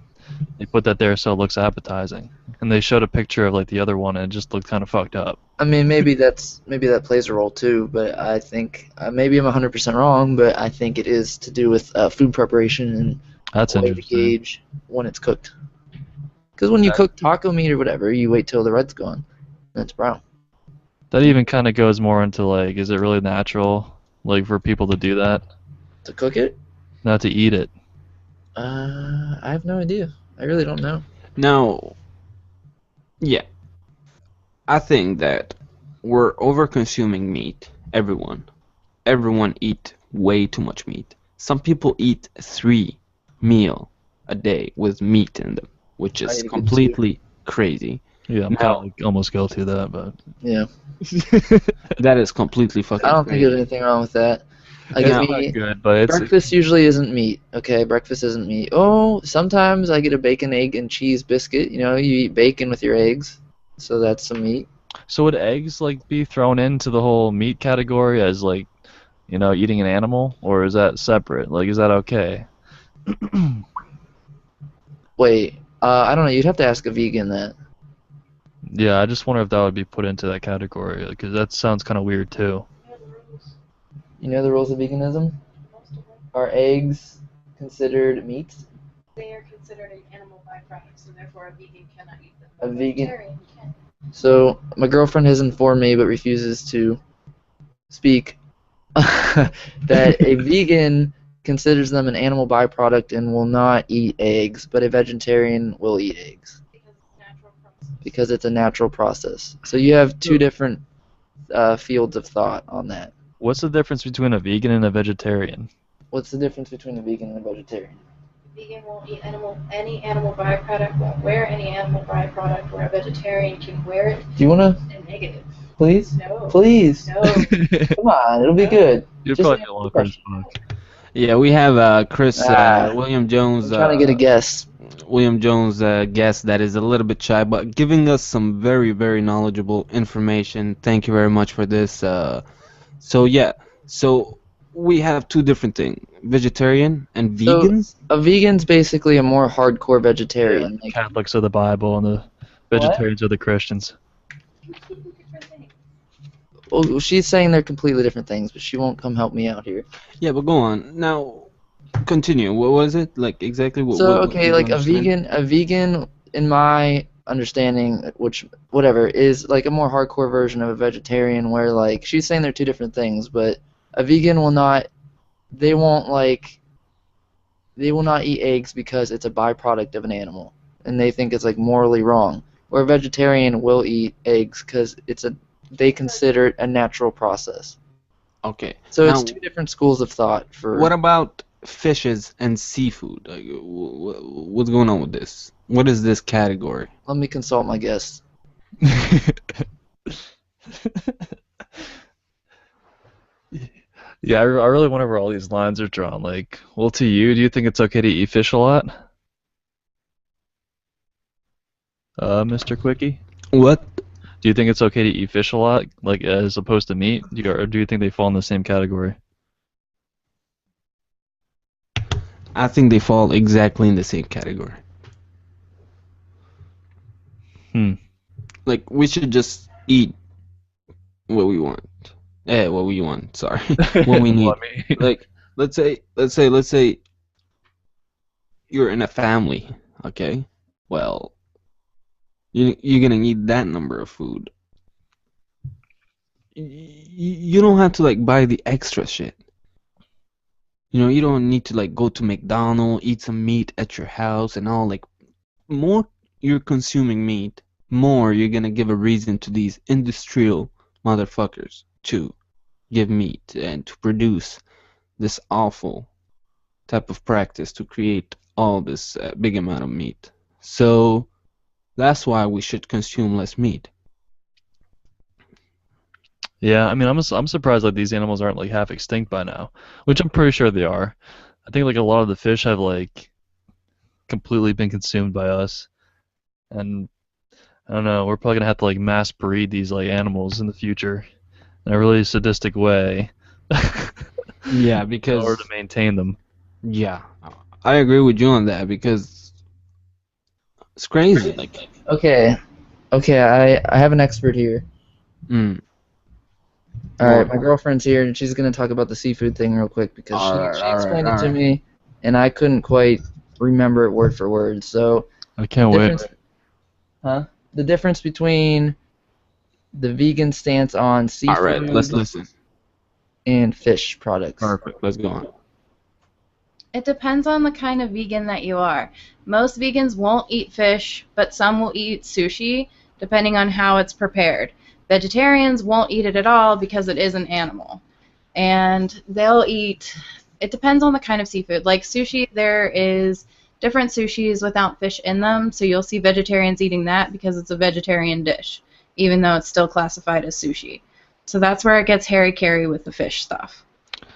they put that there so it looks appetizing, and they showed a picture of like the other one and it just looked kind of fucked up. I mean, maybe that plays a role too, but I think maybe I'm 100% wrong, but I think it is to do with food preparation and That's a way to interesting. gauge when it's cooked. Because when you cook taco meat or whatever, you wait till the red's gone, and it's brown. That even kind of goes more into like, is it really natural, like for people to do that, To cook it? not to eat it? I have no idea. I really don't know. Now, yeah, I think that we're over-consuming meat. Everyone eat way too much meat. Some people eat 3 meal a day with meat in them, which I is eat a good completely crazy. Yeah, I'm No. kind of like almost guilty of that, but Yeah. That is completely fucking I don't think crazy. there's anything wrong with that. Like It's if not me, good. But it's breakfast usually isn't meat. Okay, breakfast isn't meat. Oh, sometimes I get a bacon, egg, and cheese biscuit. You know, you eat bacon with your eggs, so that's some meat. so would eggs like be thrown into the whole meat category as like, eating an animal, or is that separate? Like, is that okay? Wait, I don't know. You'd have to ask a vegan that. Yeah, I just wonder if that would be put into that category, because that sounds kind of weird too. You know the rules of veganism? Are eggs considered meat? They are considered an animal byproduct, so therefore a vegan cannot eat them. A vegan. Vegetarian can. So my girlfriend has informed me, but refuses to speak, that a vegan considers them an animal byproduct and will not eat eggs, but a vegetarian will eat eggs Because it's a natural process. because it's a natural process. So you have two different fields of thought on that. What's the difference between a vegan and a vegetarian? What's the difference between a vegan and a vegetarian? A vegan won't eat any animal byproduct, won't wear any animal byproduct, where a vegetarian can wear it. Do you want to, And negative. please? No. Please. No. Come on, it'll be good. You'd Just probably answer be a the lot question. Yeah, we have Chris Ah. William Jones. I'm trying to get a guess. William Jones guest that is a little bit shy, but giving us some very, very knowledgeable information. Thank you very much for this. So yeah, so we have two different things: vegetarian and So, vegans. a vegan's basically a more hardcore vegetarian. Like, Catholics are the Bible, and the vegetarians are the Christians. well, she's saying they're completely different things, but she won't come help me out here. Yeah, but go on now. Continue. What was it like exactly? So, what okay, you like a understand? vegan, in my understanding, which whatever, is like a more hardcore version of a vegetarian, where like she's saying they're two different things, but a vegan will not, they won't like, they will not eat eggs because it's a byproduct of an animal, and they think it's like morally wrong. Where a vegetarian will eat eggs because they consider it a natural process. Okay. So Now, it's two different schools of thought for. what about fishes and seafood? Like, what's going on with this? What is this category? Let me consult my guests. Yeah, I really wonder where all these lines are drawn. Like, well, to you, do you think it's okay to eat fish a lot? Mr. Quickie? What? Do you think it's okay to eat fish a lot, like as opposed to meat? Or do you think they fall in the same category? I think they fall exactly in the same category. Like, we should just eat what we want. What we want. Sorry, what we need. Well, I mean- Like, let's say you're in a family. Okay. Well, you're gonna need that number of food. You don't have to like buy the extra shit. You know, you don't need to like go to McDonald's, eat some meat at your house and all. Like, more you're consuming meat, more you're gonna give a reason to these industrial motherfuckers to give meat and to produce this awful type of practice to create all this big amount of meat. So that's why we should consume less meat. Yeah, I mean, I'm surprised like these animals aren't like half extinct by now, which I'm pretty sure they are. I think like a lot of the fish have like completely been consumed by us, and I don't know, we're probably gonna have to like mass breed these like animals in the future in a really sadistic way Yeah, in because order to maintain them. yeah, I agree with you on that because it's crazy. Like, Okay, I have an expert here. mm, All right, my girlfriend's here, and she's gonna talk about the seafood thing real quick because she explained it to me, and I couldn't quite remember it word for word. So I can't wait. the difference between the vegan stance on seafood all right, let's listen. and fish products. Perfect. Let's go on. It depends on the kind of vegan that you are. Most vegans won't eat fish, but some will eat sushi, depending on how it's prepared. Vegetarians won't eat it at all because it is an animal. And they'll eat, it depends on the kind of seafood. Like sushi, there is different sushis without fish in them, so you'll see vegetarians eating that because it's a vegetarian dish, even though it's still classified as sushi. So that's where it gets hairy-carry with the fish stuff.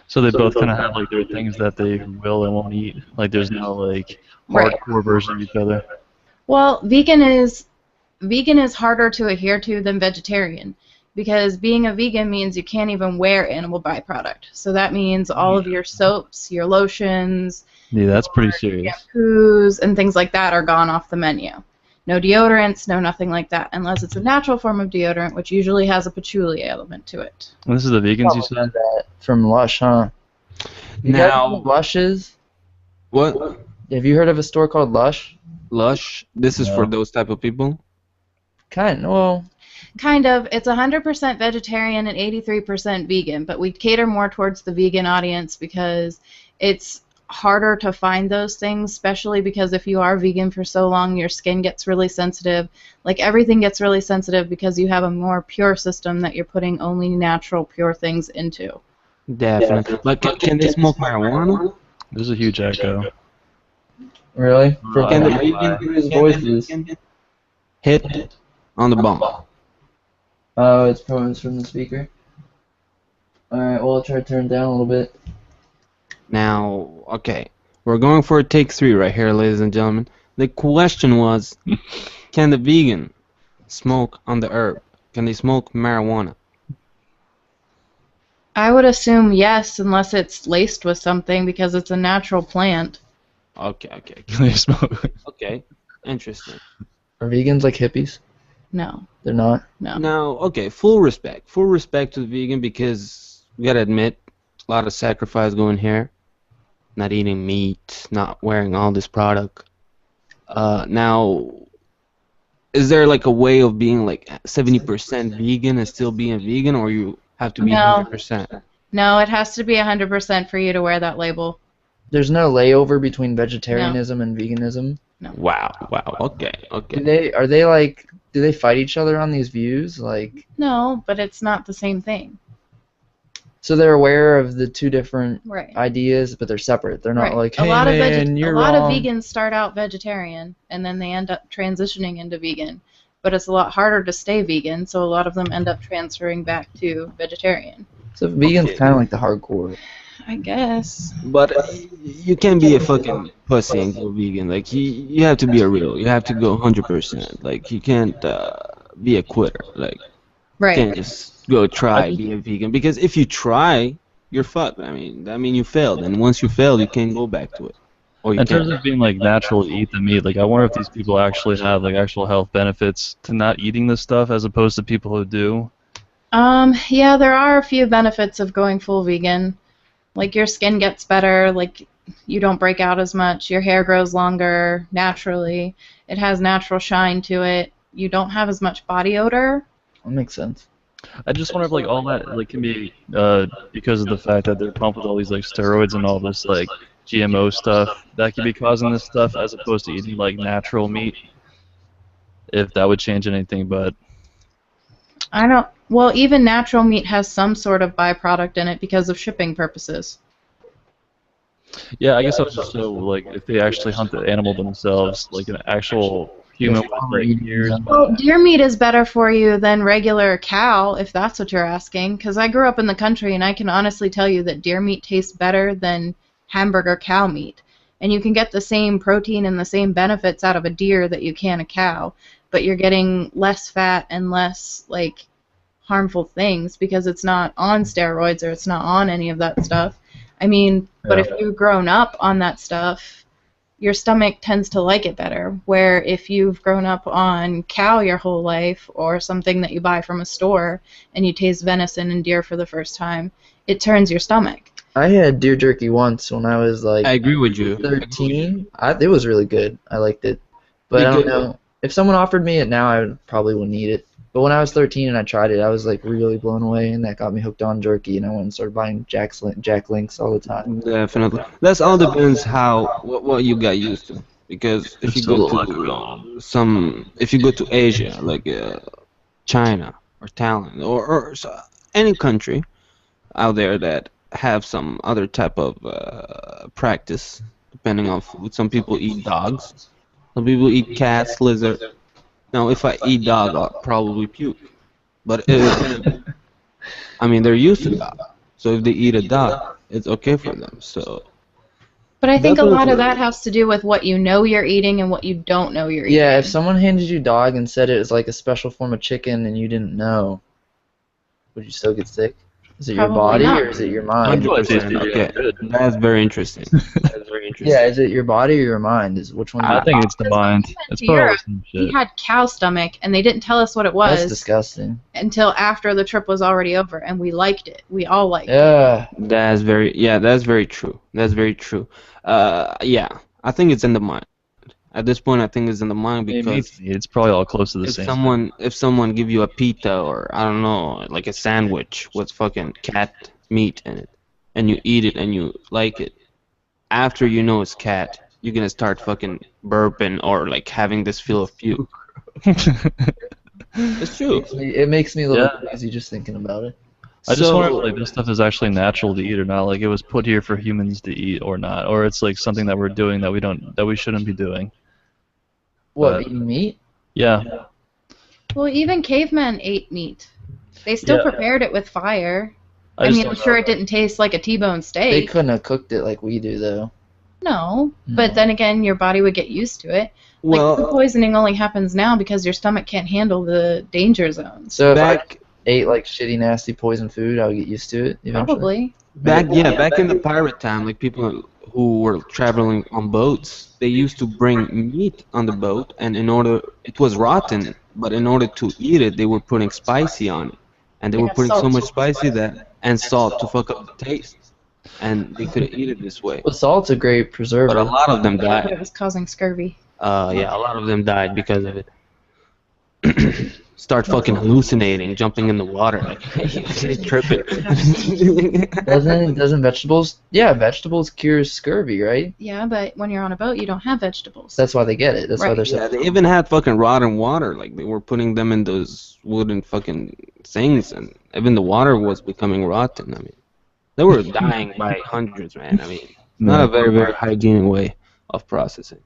So they both kind of have like their things that they will and won't eat. Like there's no like Right. hardcore version of each other. Well, vegan is harder to adhere to than vegetarian because being a vegan means you can't even wear animal byproduct. So that means all of your soaps, your lotions, Yeah, that's pretty serious. Shampoos and things like that are gone off the menu. No deodorants, no nothing like that, unless it's a natural form of deodorant, which usually has a patchouli element to it. And this is the vegans you said? That from Lush, huh? You guys know what Now, Lush is? what? Have you heard of a store called Lush? Lush? This is for No. those type of people? Well, Kind of. It's 100% vegetarian and 83% vegan, but we cater more towards the vegan audience because it's harder to find those things, especially because if you are vegan for so long, your skin gets really sensitive. Like everything gets really sensitive because you have a more pure system that you're putting only natural, pure things into. Definitely. But can they smoke marijuana? There's a huge echo. really? Can the Why? His voices. hit on the bomb? Oh, it's probably from the speaker. Alright, well, I'll try to turn it down a little bit. Now, okay, we're going for a take 3 right here, ladies and gentlemen. The question was, can the vegan smoke on the herb? Can they smoke marijuana? I would assume yes, unless it's laced with something because it's a natural plant. Okay. They smoke. Okay, interesting. Are vegans like hippies? No, They're not. no. Now, okay, full respect to the vegan because we gotta admit, a lot of sacrifice going here. Not eating meat, not wearing all this product. Now, is there like a way of being like 70% vegan and still being vegan, or you have to be No. 100%? No, it has to be 100% for you to wear that label. There's no layover between vegetarianism and veganism. Wow, okay. Do they fight each other on these views? Like, No, but it's not the same thing. so they're aware of the two different Right. ideas, but they're separate. They're not Right. like, a hey lot man, of you're a lot wrong. of vegans start out vegetarian and then they end up transitioning into vegan. But it's a lot harder to stay vegan, so a lot of them end up transferring back to vegetarian. So vegan's Okay. kind of like the hardcore. I guess. But you can't be a fucking pussy and go vegan. Like you have to be a real. You have to go 100%. Like you can't be a quitter. Like you Right. can't just go try be a vegan because if you try, you're fucked. I mean you failed, and once you fail, you can't go back to it. Or you In can't. terms of being like natural to eat the meat, like I wonder if these people actually have like actual health benefits to not eating this stuff as opposed to people who do. Yeah, there are a few benefits of going full vegan. Like your skin gets better, like you don't break out as much, your hair grows longer naturally, it has natural shine to it, you don't have as much body odor. That makes sense. I just wonder if like all that like can be because of the fact that they're pumped with all these like steroids and all this like GMO stuff that could be causing this stuff as opposed to eating like natural meat. If that would change anything, but Well, even natural meat has some sort of byproduct in it because of shipping purposes. yeah, I guess I was just so like if they actually hunt the animal themselves, like an actual human with like ears. Well, deer meat is better for you than regular cow, if that's what you're asking, because I grew up in the country and I can honestly tell you that deer meat tastes better than hamburger cow meat. And you can get the same protein and the same benefits out of a deer that you can a cow, but you're getting less fat and less, like, harmful things because it's not on steroids or it's not on any of that stuff. I mean, but if you've grown up on that stuff, your stomach tends to like it better. Where if you've grown up on cow your whole life or something that you buy from a store and you taste venison and deer for the first time, it turns your stomach. I had deer jerky once when I was like I agree with you. 13. It was really good. I liked it. But I don't Because- know. If someone offered me it now, I probably wouldn't eat it. But when I was 13 and I tried it, I was like really blown away, and that got me hooked on jerky, and I went and started buying Jack Links all the time. Definitely. That's all depends what you got used to. Because if you go to if you go to Asia, like China or Thailand or any country out there that have some other type of practice, depending on food. Some people eat dogs. Some people eat cats, lizard. Now, if I eat dog, I'll probably puke. But I mean, they're used to dog. So if they eat a dog, it's okay for them. So But I think a lot of Definitely. that has to do with what you know you're eating and what you don't know you're eating. Yeah, if someone handed you dog and said it was like a special form of chicken and you didn't know, would you still get sick? Is it your Probably body not. or is it your mind? 100%. Okay, that's very interesting. That's very interesting. Yeah, is it your body or your mind? Is which one? I think it's the Because when mind. we went It's to probably Europe, the same he shit. had cow stomach, and they didn't tell us what it That's was disgusting. until after the trip was already over, and we liked it. We all liked it. Yeah. That's very true. That's very true. Yeah, I think it's in the mind. At this point, I think it's in the mind I mean, because it's probably all close to the if same. someone give you a pita or I don't know, like a sandwich with fucking cat meat in it, and you eat it and you like it, after you know it's cat, you're gonna start fucking burping or like having this feel of puke. It's true. It makes me a little Yeah. crazy just thinking about it. I just wonder if So like this stuff is actually natural to eat or not. Like it was put here for humans to eat or not, or it's like something that we're doing that we shouldn't be doing. What, But- eating meat? Yeah. Well, even cavemen ate meat. They still Yeah. prepared it with fire. I I just mean, I'm don't sure know. it didn't taste like a T-bone They steak. couldn't have cooked it like we do, though. No, but No. then again, your body would get used to it. well, Like food poisoning only happens now because your stomach can't handle the danger zones. So if I back ate like shitty, nasty poison food, I would get used to it eventually. Probably. back in the pirate time, like people who were traveling on boats, they used to bring meat on the boat, and it was rotten, but in order to eat it, they were putting spicy on it, and they were Yeah, putting so salt. much spicy and salt to fuck up the taste, and they couldn't eat it this way. Well, salt's a great But preservative. a lot of them Yeah, but it died. was causing scurvy. Yeah, a lot of them died because of it. Start fucking hallucinating, jumping in the water, like tripping. Doesn't vegetables? Yeah, vegetables cure scurvy, right? Yeah, but when you're on a boat, you don't have vegetables. That's why they get it. That's why Right. they're Yeah, so. they even had fucking rotten water. Like they were putting them in those wooden fucking things, and even the water was becoming rotten. I mean, they were dying by hundreds, man. I mean, not a very very hygienic way of processing.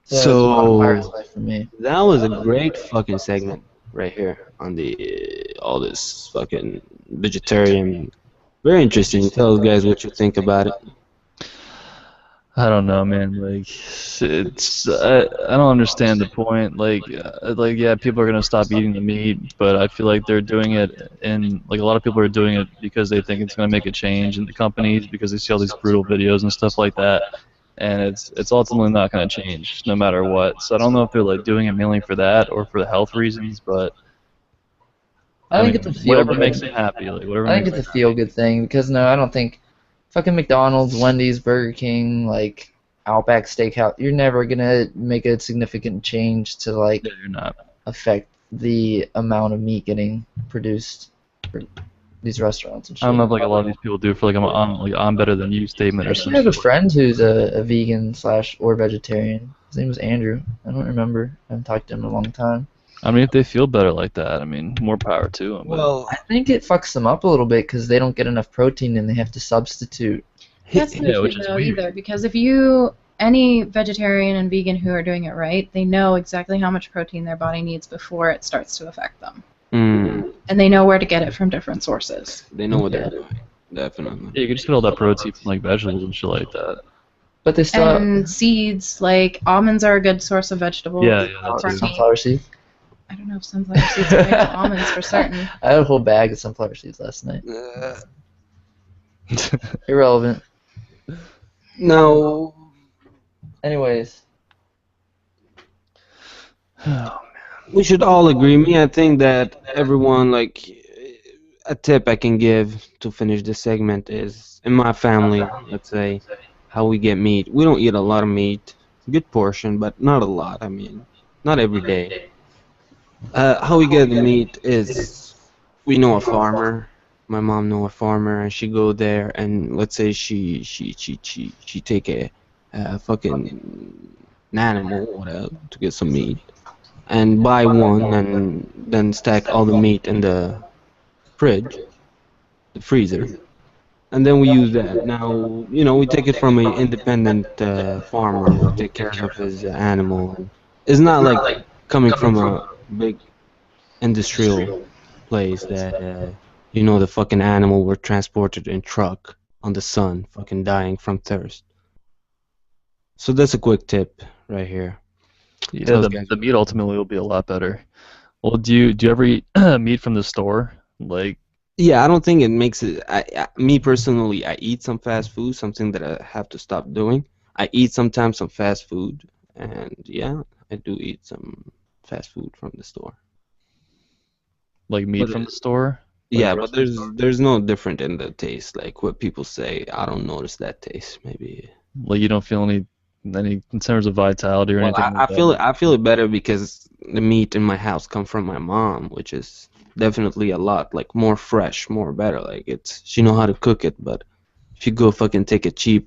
It's a lot of pirate's So life for me. that was a great fucking segment right here on the all this fucking vegetarian. Very interesting. Tell us guys what you think about it. I don't know, man. Like, I don't understand the point. Like yeah, people are gonna stop eating the meat, but I feel like they're doing it, and like a lot of people are doing it because they think it's gonna make a change in the companies because they see all these brutal videos and stuff like that, and it's ultimately not gonna change no matter what. So I don't know if they're like doing it mainly for that or for the health reasons, but I think mean, it's a feel whatever good. makes them happy. Like whatever. I think makes it's a feel good thing because no, I don't think fucking McDonald's, Wendy's, Burger King, like Outback Steakhouse, you're never gonna make a significant change to like Yeah, you're not. affect the amount of meat getting produced for these restaurants and shit. I don't know if like a lot of these people do for like I'm better than you statement or Actually, I have something. a friend who's a vegan / or vegetarian. His name was Andrew. I don't remember. I haven't talked to him in a long time. I mean, if they feel better like that, I mean, more power to them. Well, I think it fucks them up a little bit because they don't get enough protein and they have to substitute. That's Yeah, not which true is though weird. either, because if any vegetarian and vegan who are doing it right, they know exactly how much protein their body needs before it starts to affect them. And they know where to get it from different sources. they know what they're doing. Definitely. Yeah, you can just get all that protein from like vegetables and shit like that. But they still And seeds, like almonds are a good source of vegetables. Yeah, that have too. sunflower seeds. I don't know if sunflower seeds are made of almonds for certain. I had a whole bag of sunflower seeds last night. Irrelevant. No. Anyways, We should all agree. Me, I think that everyone, like, a tip I can give to finish this segment is in my family, let's say, how we get meat. We don't eat a lot of meat. Good portion, but not a lot. I mean, not every day. How we get the meat is we know a farmer. My mom know a farmer, and she go there, and let's say she take a fucking an animal, whatever, to get some meat, and buy one, and then stack all the meat in the fridge, the freezer, and then we use that. Now, you know, we take it from an independent farmer who take care of his animal. It's not like coming from a big industrial place that, you know, the fucking animal were transported in truck on the sun, fucking dying from thirst. So that's a quick tip right here. Yeah, Those the, guys- the meat ultimately will be a lot better. Well, do you ever eat meat from the store? Like, Yeah, I don't think it makes it. Me personally, I eat some fast food, something that I have to stop doing. I eat sometimes some fast food, and yeah, I do eat some fast food from the store. Like meat But from the store, like yeah, but grocery store. there's no different in the taste. Like what people say, I don't notice that taste. Maybe. Like you don't feel any concerns of vitality or Well, anything like that. I feel it better because the meat in my house come from my mom, which is definitely a lot like more fresh, more better. Like it's she know how to cook it, but if you go fucking take a cheap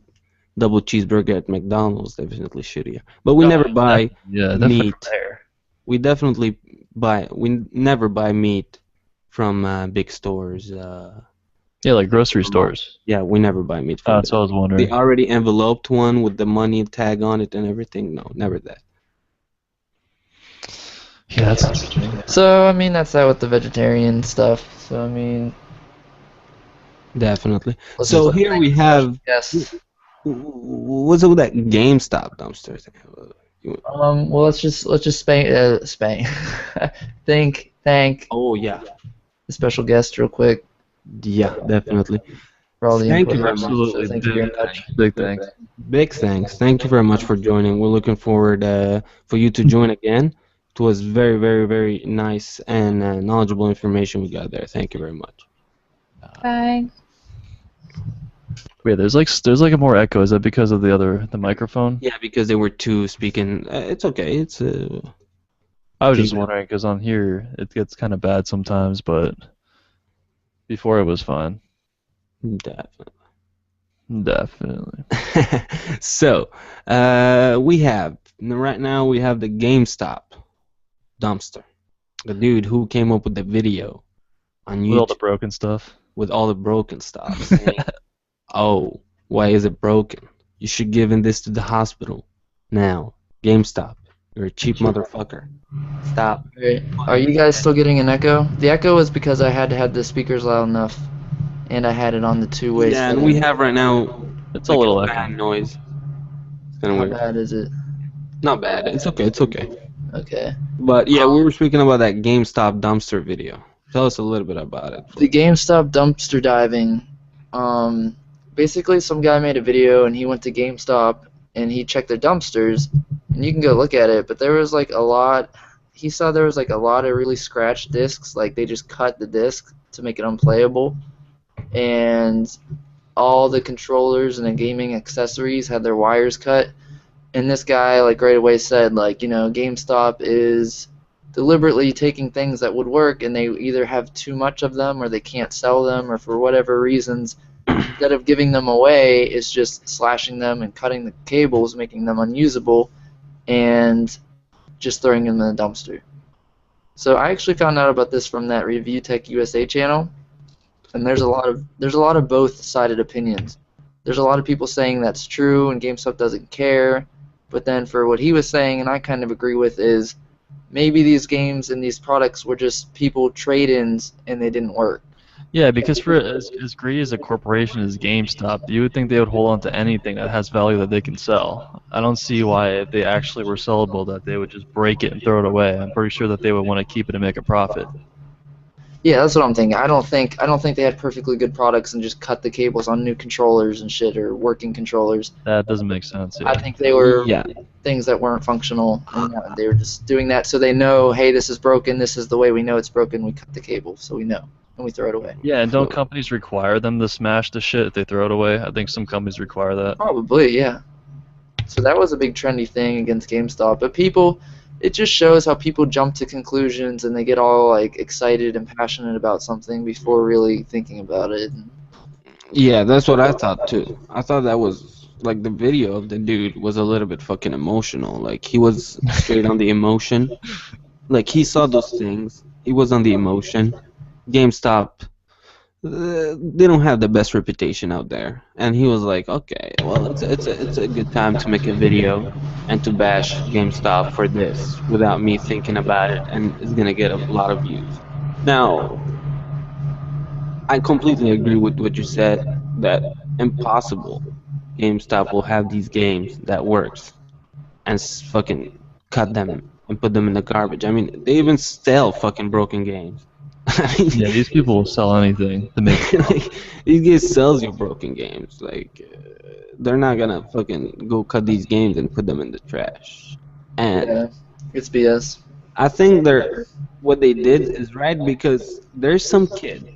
double cheeseburger at McDonald's, definitely shittier. But we Oh, never buy yeah, definitely from meat. there. We definitely we never buy meat from big stores. Yeah, like grocery Supermarket. stores. Yeah, we never buy meat Oh, from that's what I was the wondering. already enveloped one with the money tag on it and everything. No, never that. Yeah, that's interesting. So I mean that's that with the vegetarian stuff. So I mean, Definitely. let's So just here thank we the special have guests. what's up with that GameStop dumpster thing? Well, let's just spank. Thank Oh yeah, the special guest real quick yeah, definitely. for all the Thank input. you very much. So Absolutely, thank you very big much. thanks. Big thanks. Big thanks. Thank you very much for joining. We're looking forward for you to join again. It was very, very, very nice and knowledgeable information we got there. Thank you very much. Bye. Wait, there's like a more echo. Is that because of the microphone? Yeah, because they were two speaking. It's okay. It's I was just Jing- wondering because on here it gets kind of bad sometimes, but before it was fine. definitely. Definitely. So, we have right now we have the GameStop dumpster. The dude who came up with the video on With all the YouTube broken stuff. with all the broken stuff, saying, "Oh, why is it broken? You should give in this to the hospital now." GameStop, you're a cheap motherfucker. Stop. Alright. Are you guys still getting an echo? The echo is because I had to have the speakers loud enough, and I had it on the two-way Yeah, and setting. we have right now It's a like little a echo. fan noise. It's kind of How weird. bad is it? Not bad. It's okay. It's okay. Okay. But yeah, we were speaking about that GameStop dumpster video. Tell us a little bit about it. The GameStop dumpster diving. Basically, some guy made a video and he went to GameStop and he checked their dumpsters, and you can go look at it. But there was like a lot. He saw there was like a lot of really scratched discs. Like they just cut the disc to make it unplayable, and all the controllers and the gaming accessories had their wires cut. And this guy like right away said like, GameStop is deliberately taking things that would work and they either have too much of them or they can't sell them or for whatever reasons, instead of giving them away, it's just slashing them and cutting the cables, making them unusable, and just throwing them in the dumpster. So I actually found out about this from that Review Tech USA channel, and there's a lot of both-sided opinions. There's a lot of people saying that's true and GameStop doesn't care, but then for what he was saying, and I kind of agree with, is maybe these games and these products were just people trade-ins and they didn't work. Yeah, because for as greedy as a corporation as GameStop, you would think they would hold on to anything that has value that they can sell. I don't see why, if they actually were sellable, that they would just break it and throw it away. I'm pretty sure that they would want to keep it and make a profit. Yeah, that's what I'm thinking. I don't think they had perfectly good products and just cut the cables on new controllers and shit or working controllers. That doesn't make sense. I Yeah. think they were Yeah. things that weren't functional, and they were just doing that so they know, hey, this is broken. This is the way we know it's broken. We cut the cable, so we know, and we throw it away. Yeah, and don't companies require them to smash the shit if they throw it away? I think some companies require that. Probably, yeah. So that was a big trendy thing against GameStop, but it just shows how people jump to conclusions and they get all like excited and passionate about something before really thinking about it. Yeah, that's what I thought too. I thought that was like the video of the dude was a little bit fucking emotional. Like he was straight on the emotion. Like he saw those things. He was on the emotion. GameStop, they don't have the best reputation out there. And he was like, okay, well, it's a good time to make a video and to bash GameStop for this without me thinking about it, and it's gonna get a lot of views. Now, I completely agree with what you said that impossible GameStop will have these games that works and fucking cut them and put them in the garbage. I mean, they even sell fucking broken games. I mean, Yeah, these people will sell anything to make. like, these guys sells you broken games. Like, they're not gonna fucking go cut these games and put them in the trash. And Yeah, it's BS. I think what they did is right because there's some kids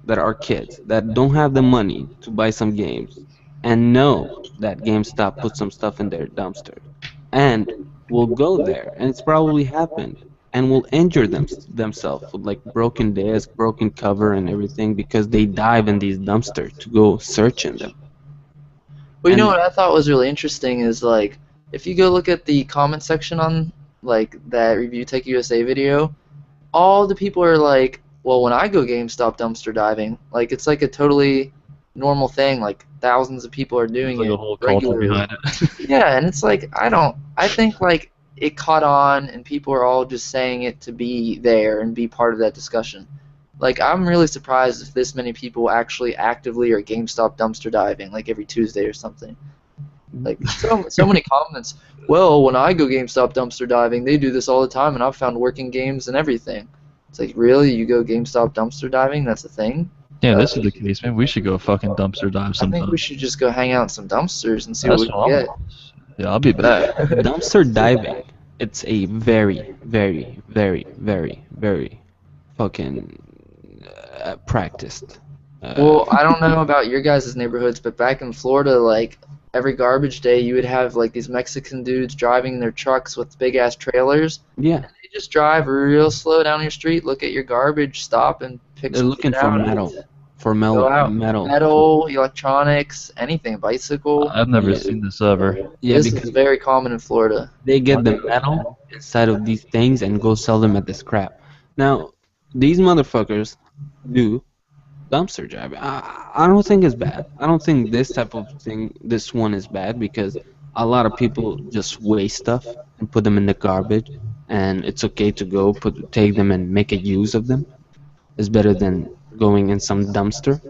that are kids that don't have the money to buy some games and know that GameStop put some stuff in their dumpster and will go there and it's probably happened and will injure themselves with like broken disc, broken cover and everything because they dive in these dumpsters to go search in them. Well, you know And what I thought was really interesting is like if you go look at the comment section on like that Review Tech USA video, all the people are like, well, when I go GameStop dumpster diving, like it's like a totally normal thing. Like thousands of people are There's doing like a it whole culture regularly. behind it. Yeah, and it's like I think like it caught on and people are all just saying it to be there and be part of that discussion. Like I'm really surprised if this many people actually actively are GameStop dumpster diving like every Tuesday or something. Like so many comments. Well, when I go GameStop dumpster diving, they do this all the time, and I've found working games and everything. It's like, really? You go GameStop dumpster diving? That's a thing? Yeah, this is the case, man. We should go fucking dumpster dive I think we sometime. should just go hang out in some dumpsters and see what That's we what can I'm. get. Yeah, I'll be back. dumpster diving, it's a very, very, very, very, very fucking practiced. Well, I don't know about your guys' neighborhoods, but back in Florida, like every garbage day, you would have like these Mexican dudes driving their trucks with big ass trailers. Yeah, They just drive real slow down your street, look at your garbage, stop and pick they're some looking shit for out, metal, for go out. metal. Metal, electronics, anything, bicycle. I've never Yeah, seen this ever. yeah, This is because very common in Florida. they get the metal inside of these things and go sell them at the scrap. Now, these motherfuckers do dumpster driving. I don't think it's bad. I don't think this type of thing, this one is bad because a lot of people just waste stuff and put them in the garbage, and it's okay to go take them and make a use of them. It's better than going in some dumpster.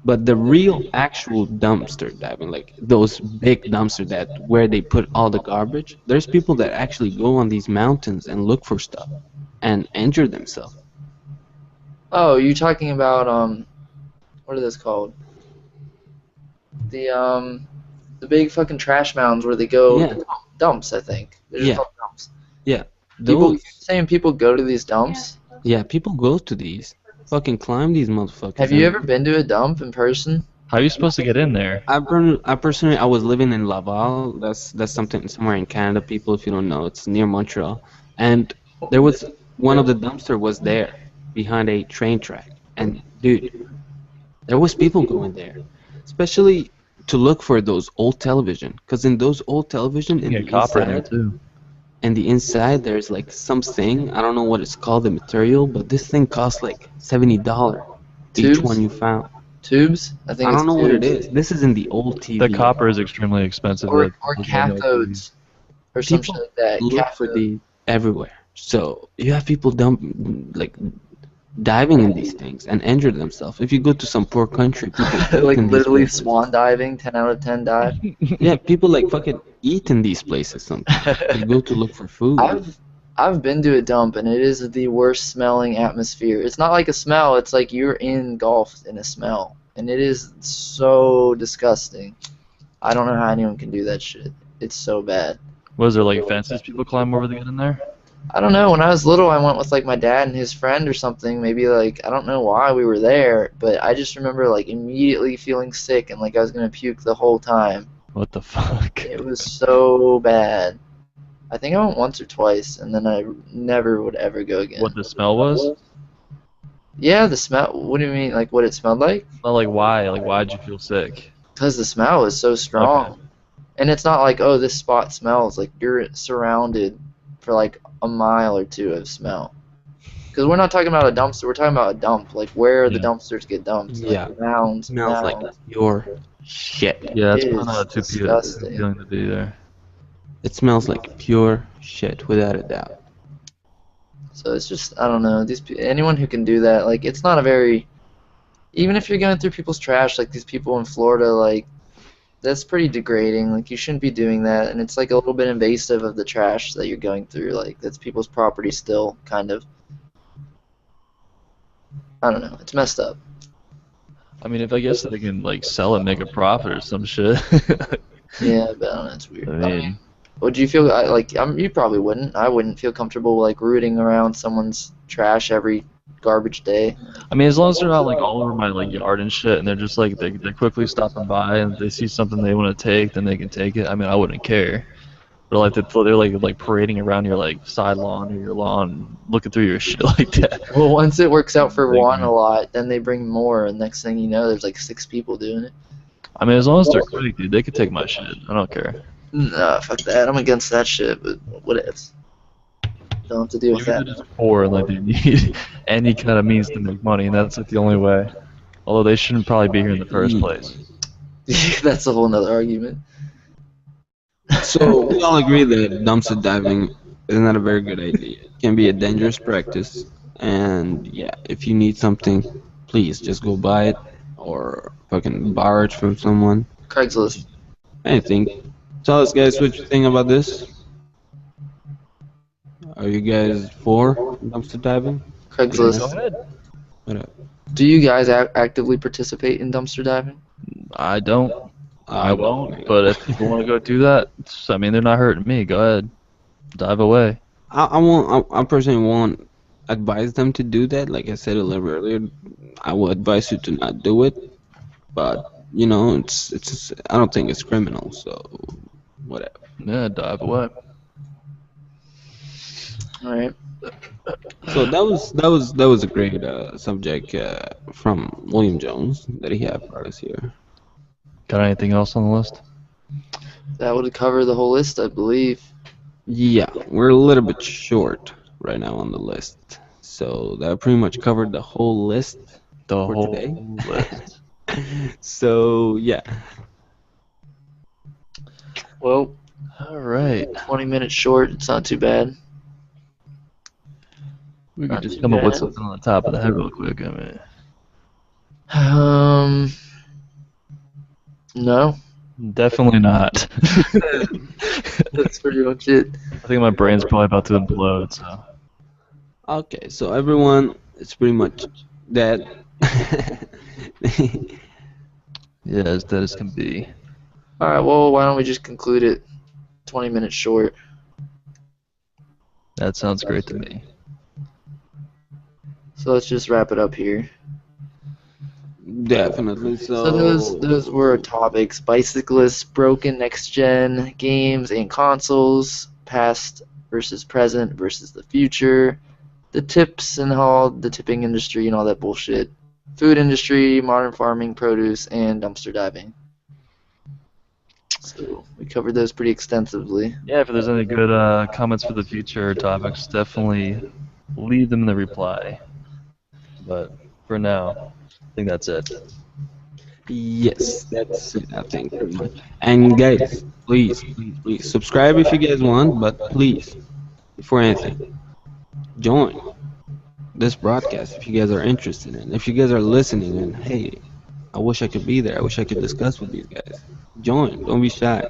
But the real actual dumpster diving, like those big dumpster that where they put all the garbage, there's people that actually go on these mountains and look for stuff and injure themselves. Oh, you talking about what are those called? The big fucking trash mounds where they go Yeah, dumps, I think. They're just yeah, called dumps. yeah. People Those, saying people go to these dumps. yeah, people go to these, fucking climb these motherfuckers. Have you ever been to a dump in person? How are you supposed to get in there? I personally, I was living in Laval. That's something somewhere in Canada. People, if you don't know, it's near Montreal. And there was one of the dumpster was there behind a train track. And dude, there was people going there, especially to look for those old television. Cause in those old television, You in can the get copper in there inside, too. there's like something. I don't know what it's called, the material, but this thing costs like $70 each Tubes? one you found. Tubes? I think I it's don't know what it tubes. is. This is in the old TV. The copper is extremely expensive. Or the cathodes. Or some shit People like that. look for Cathode. these everywhere. So you have people like diving in these things and injure themselves. If you go to some poor country, people eat Like in these literally places. swan diving, 10 out of 10 dive. Yeah, people like fucking eat in these places sometimes. They go to look for food. I've been to a dump and it is the worst smelling atmosphere. It's not like a smell, it's like you're engulfed in a smell. And it is so disgusting. I don't know how anyone can do that shit. It's so bad. Was there like fences people climb over to get in there? I don't know. When I was little, I went with like my dad and his friend or something. Maybe like I don't know why we were there, but I just remember like immediately feeling sick and like I was gonna puke the whole time. What the fuck? It was so bad. I think I went once or twice, and then I never would ever go again. What the smell was? Yeah, the smell. What do you mean? Like what it smelled like? Not like why? Like why'd you feel sick? Because the smell is so strong. Okay. And it's not like, oh, this spot smells. Like you're surrounded for like a mile or two of smell. Because we're not talking about a dumpster. We're talking about a dump. Like where the Yeah. dumpsters get dumped. Yeah. Like mounds. Smells like mounds. pure shit. Yeah, that's It probably not is too disgusting. feeling to be there. It smells like pure shit, without a doubt. So it's just, I don't know. Anyone who can do that, like, it's not a very. Even if you're going through people's trash, like these people in Florida, like, that's pretty degrading. Like, you shouldn't be doing that. And it's like a little bit invasive of the trash that you're going through. Like, that's people's property still, kind of. I don't know. It's messed up. I mean, if I guess they can like sell it, make a profit or some shit. Yeah, but I don't know. It's I weird. mean, Would you feel like you probably wouldn't. I wouldn't feel comfortable like rooting around someone's trash every garbage day. as long as they're not like all over my like yard and shit, and they're just like they're quickly stopping by, and if they see something they want to take, then they can take it. I mean, I wouldn't care. But like they're like parading around your like side lawn or your lawn, looking through your shit like that. Well, once it works out for Like, one a lot, then they bring more, and next thing you know, there's like 6 people doing it. I mean, as long as they're quick, dude, they could take my shit. I don't care. Nah, fuck that. I'm against that shit, but what else? Don't have to deal with Maybe they're that. just poor and like they need any kind of means to make money, and that's like the only way. Although they shouldn't probably be here in the first place. That's a whole nother argument. So we all agree that dumpster diving is not a very good idea. It can be a dangerous practice, and yeah, if you need something, please just go buy it or fucking borrow it from someone. Craigslist. Anything. Tell us, guys, what you think about this. Are you guys for dumpster diving? Craigslist. Go ahead. What up? Do you guys actively participate in dumpster diving? I don't. I won't. But if people want to go do that, I mean, they're not hurting me. Go ahead, dive away. I won't. I personally won't advise them to do that. Like I said a little earlier, I will advise you to not do it. But you know, it's. I don't think it's criminal. So whatever. Yeah, dive away. All right. So that was a great subject from William Jones that he had for us here. Got anything else on the list? That would cover the whole list, I believe. Yeah, we're a little bit short right now on the list. So that pretty much covered the whole list The for whole today. list. So yeah. Well, All right. 20 minutes short. It's not too bad. We Not could just too come up with bad. something on the top of the head real quick. I mean, No. definitely not. That's pretty much it. I think my brain's probably about to implode. So Okay, so everyone, it's pretty much dead. yeah, as dead as can be. All right. Well, why don't we just conclude it? 20 minutes short. That sounds great to me. So let's just wrap it up here. Definitely. So those were our topics: bicyclists, broken next gen games and consoles, past versus present versus the future, the tips and how the tipping industry and all that bullshit, food industry, modern farming, produce, and dumpster diving. So we covered those pretty extensively. Yeah, if there's any good comments for the future topics, definitely leave them in the reply. But for now, I think that's it. Yes, that's it, I think, pretty much. And guys, please subscribe if you guys want, but please, before anything, join this broadcast if you guys are interested in. If you guys are listening and hey, I wish I could be there. I wish I could discuss with these guys. Join. Don't be shy.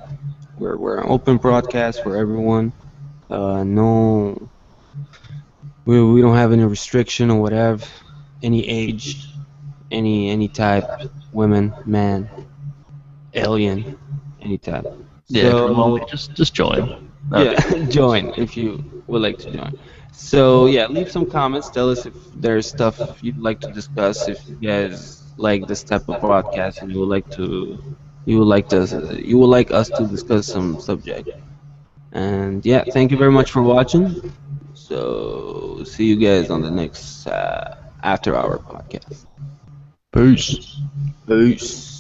We're an open broadcast for everyone. No, we don't have any restriction or whatever. Any age, any type, women, man, alien, any type. Yeah, if you're So, lonely, just join. yeah, join if you would like to join. So yeah, leave some comments. Tell us if there's stuff you'd like to discuss. If you guys like this type of broadcast and you would like us to discuss some subject. And yeah, thank you very much for watching. So see you guys on the next after hour podcast. Peace. Peace.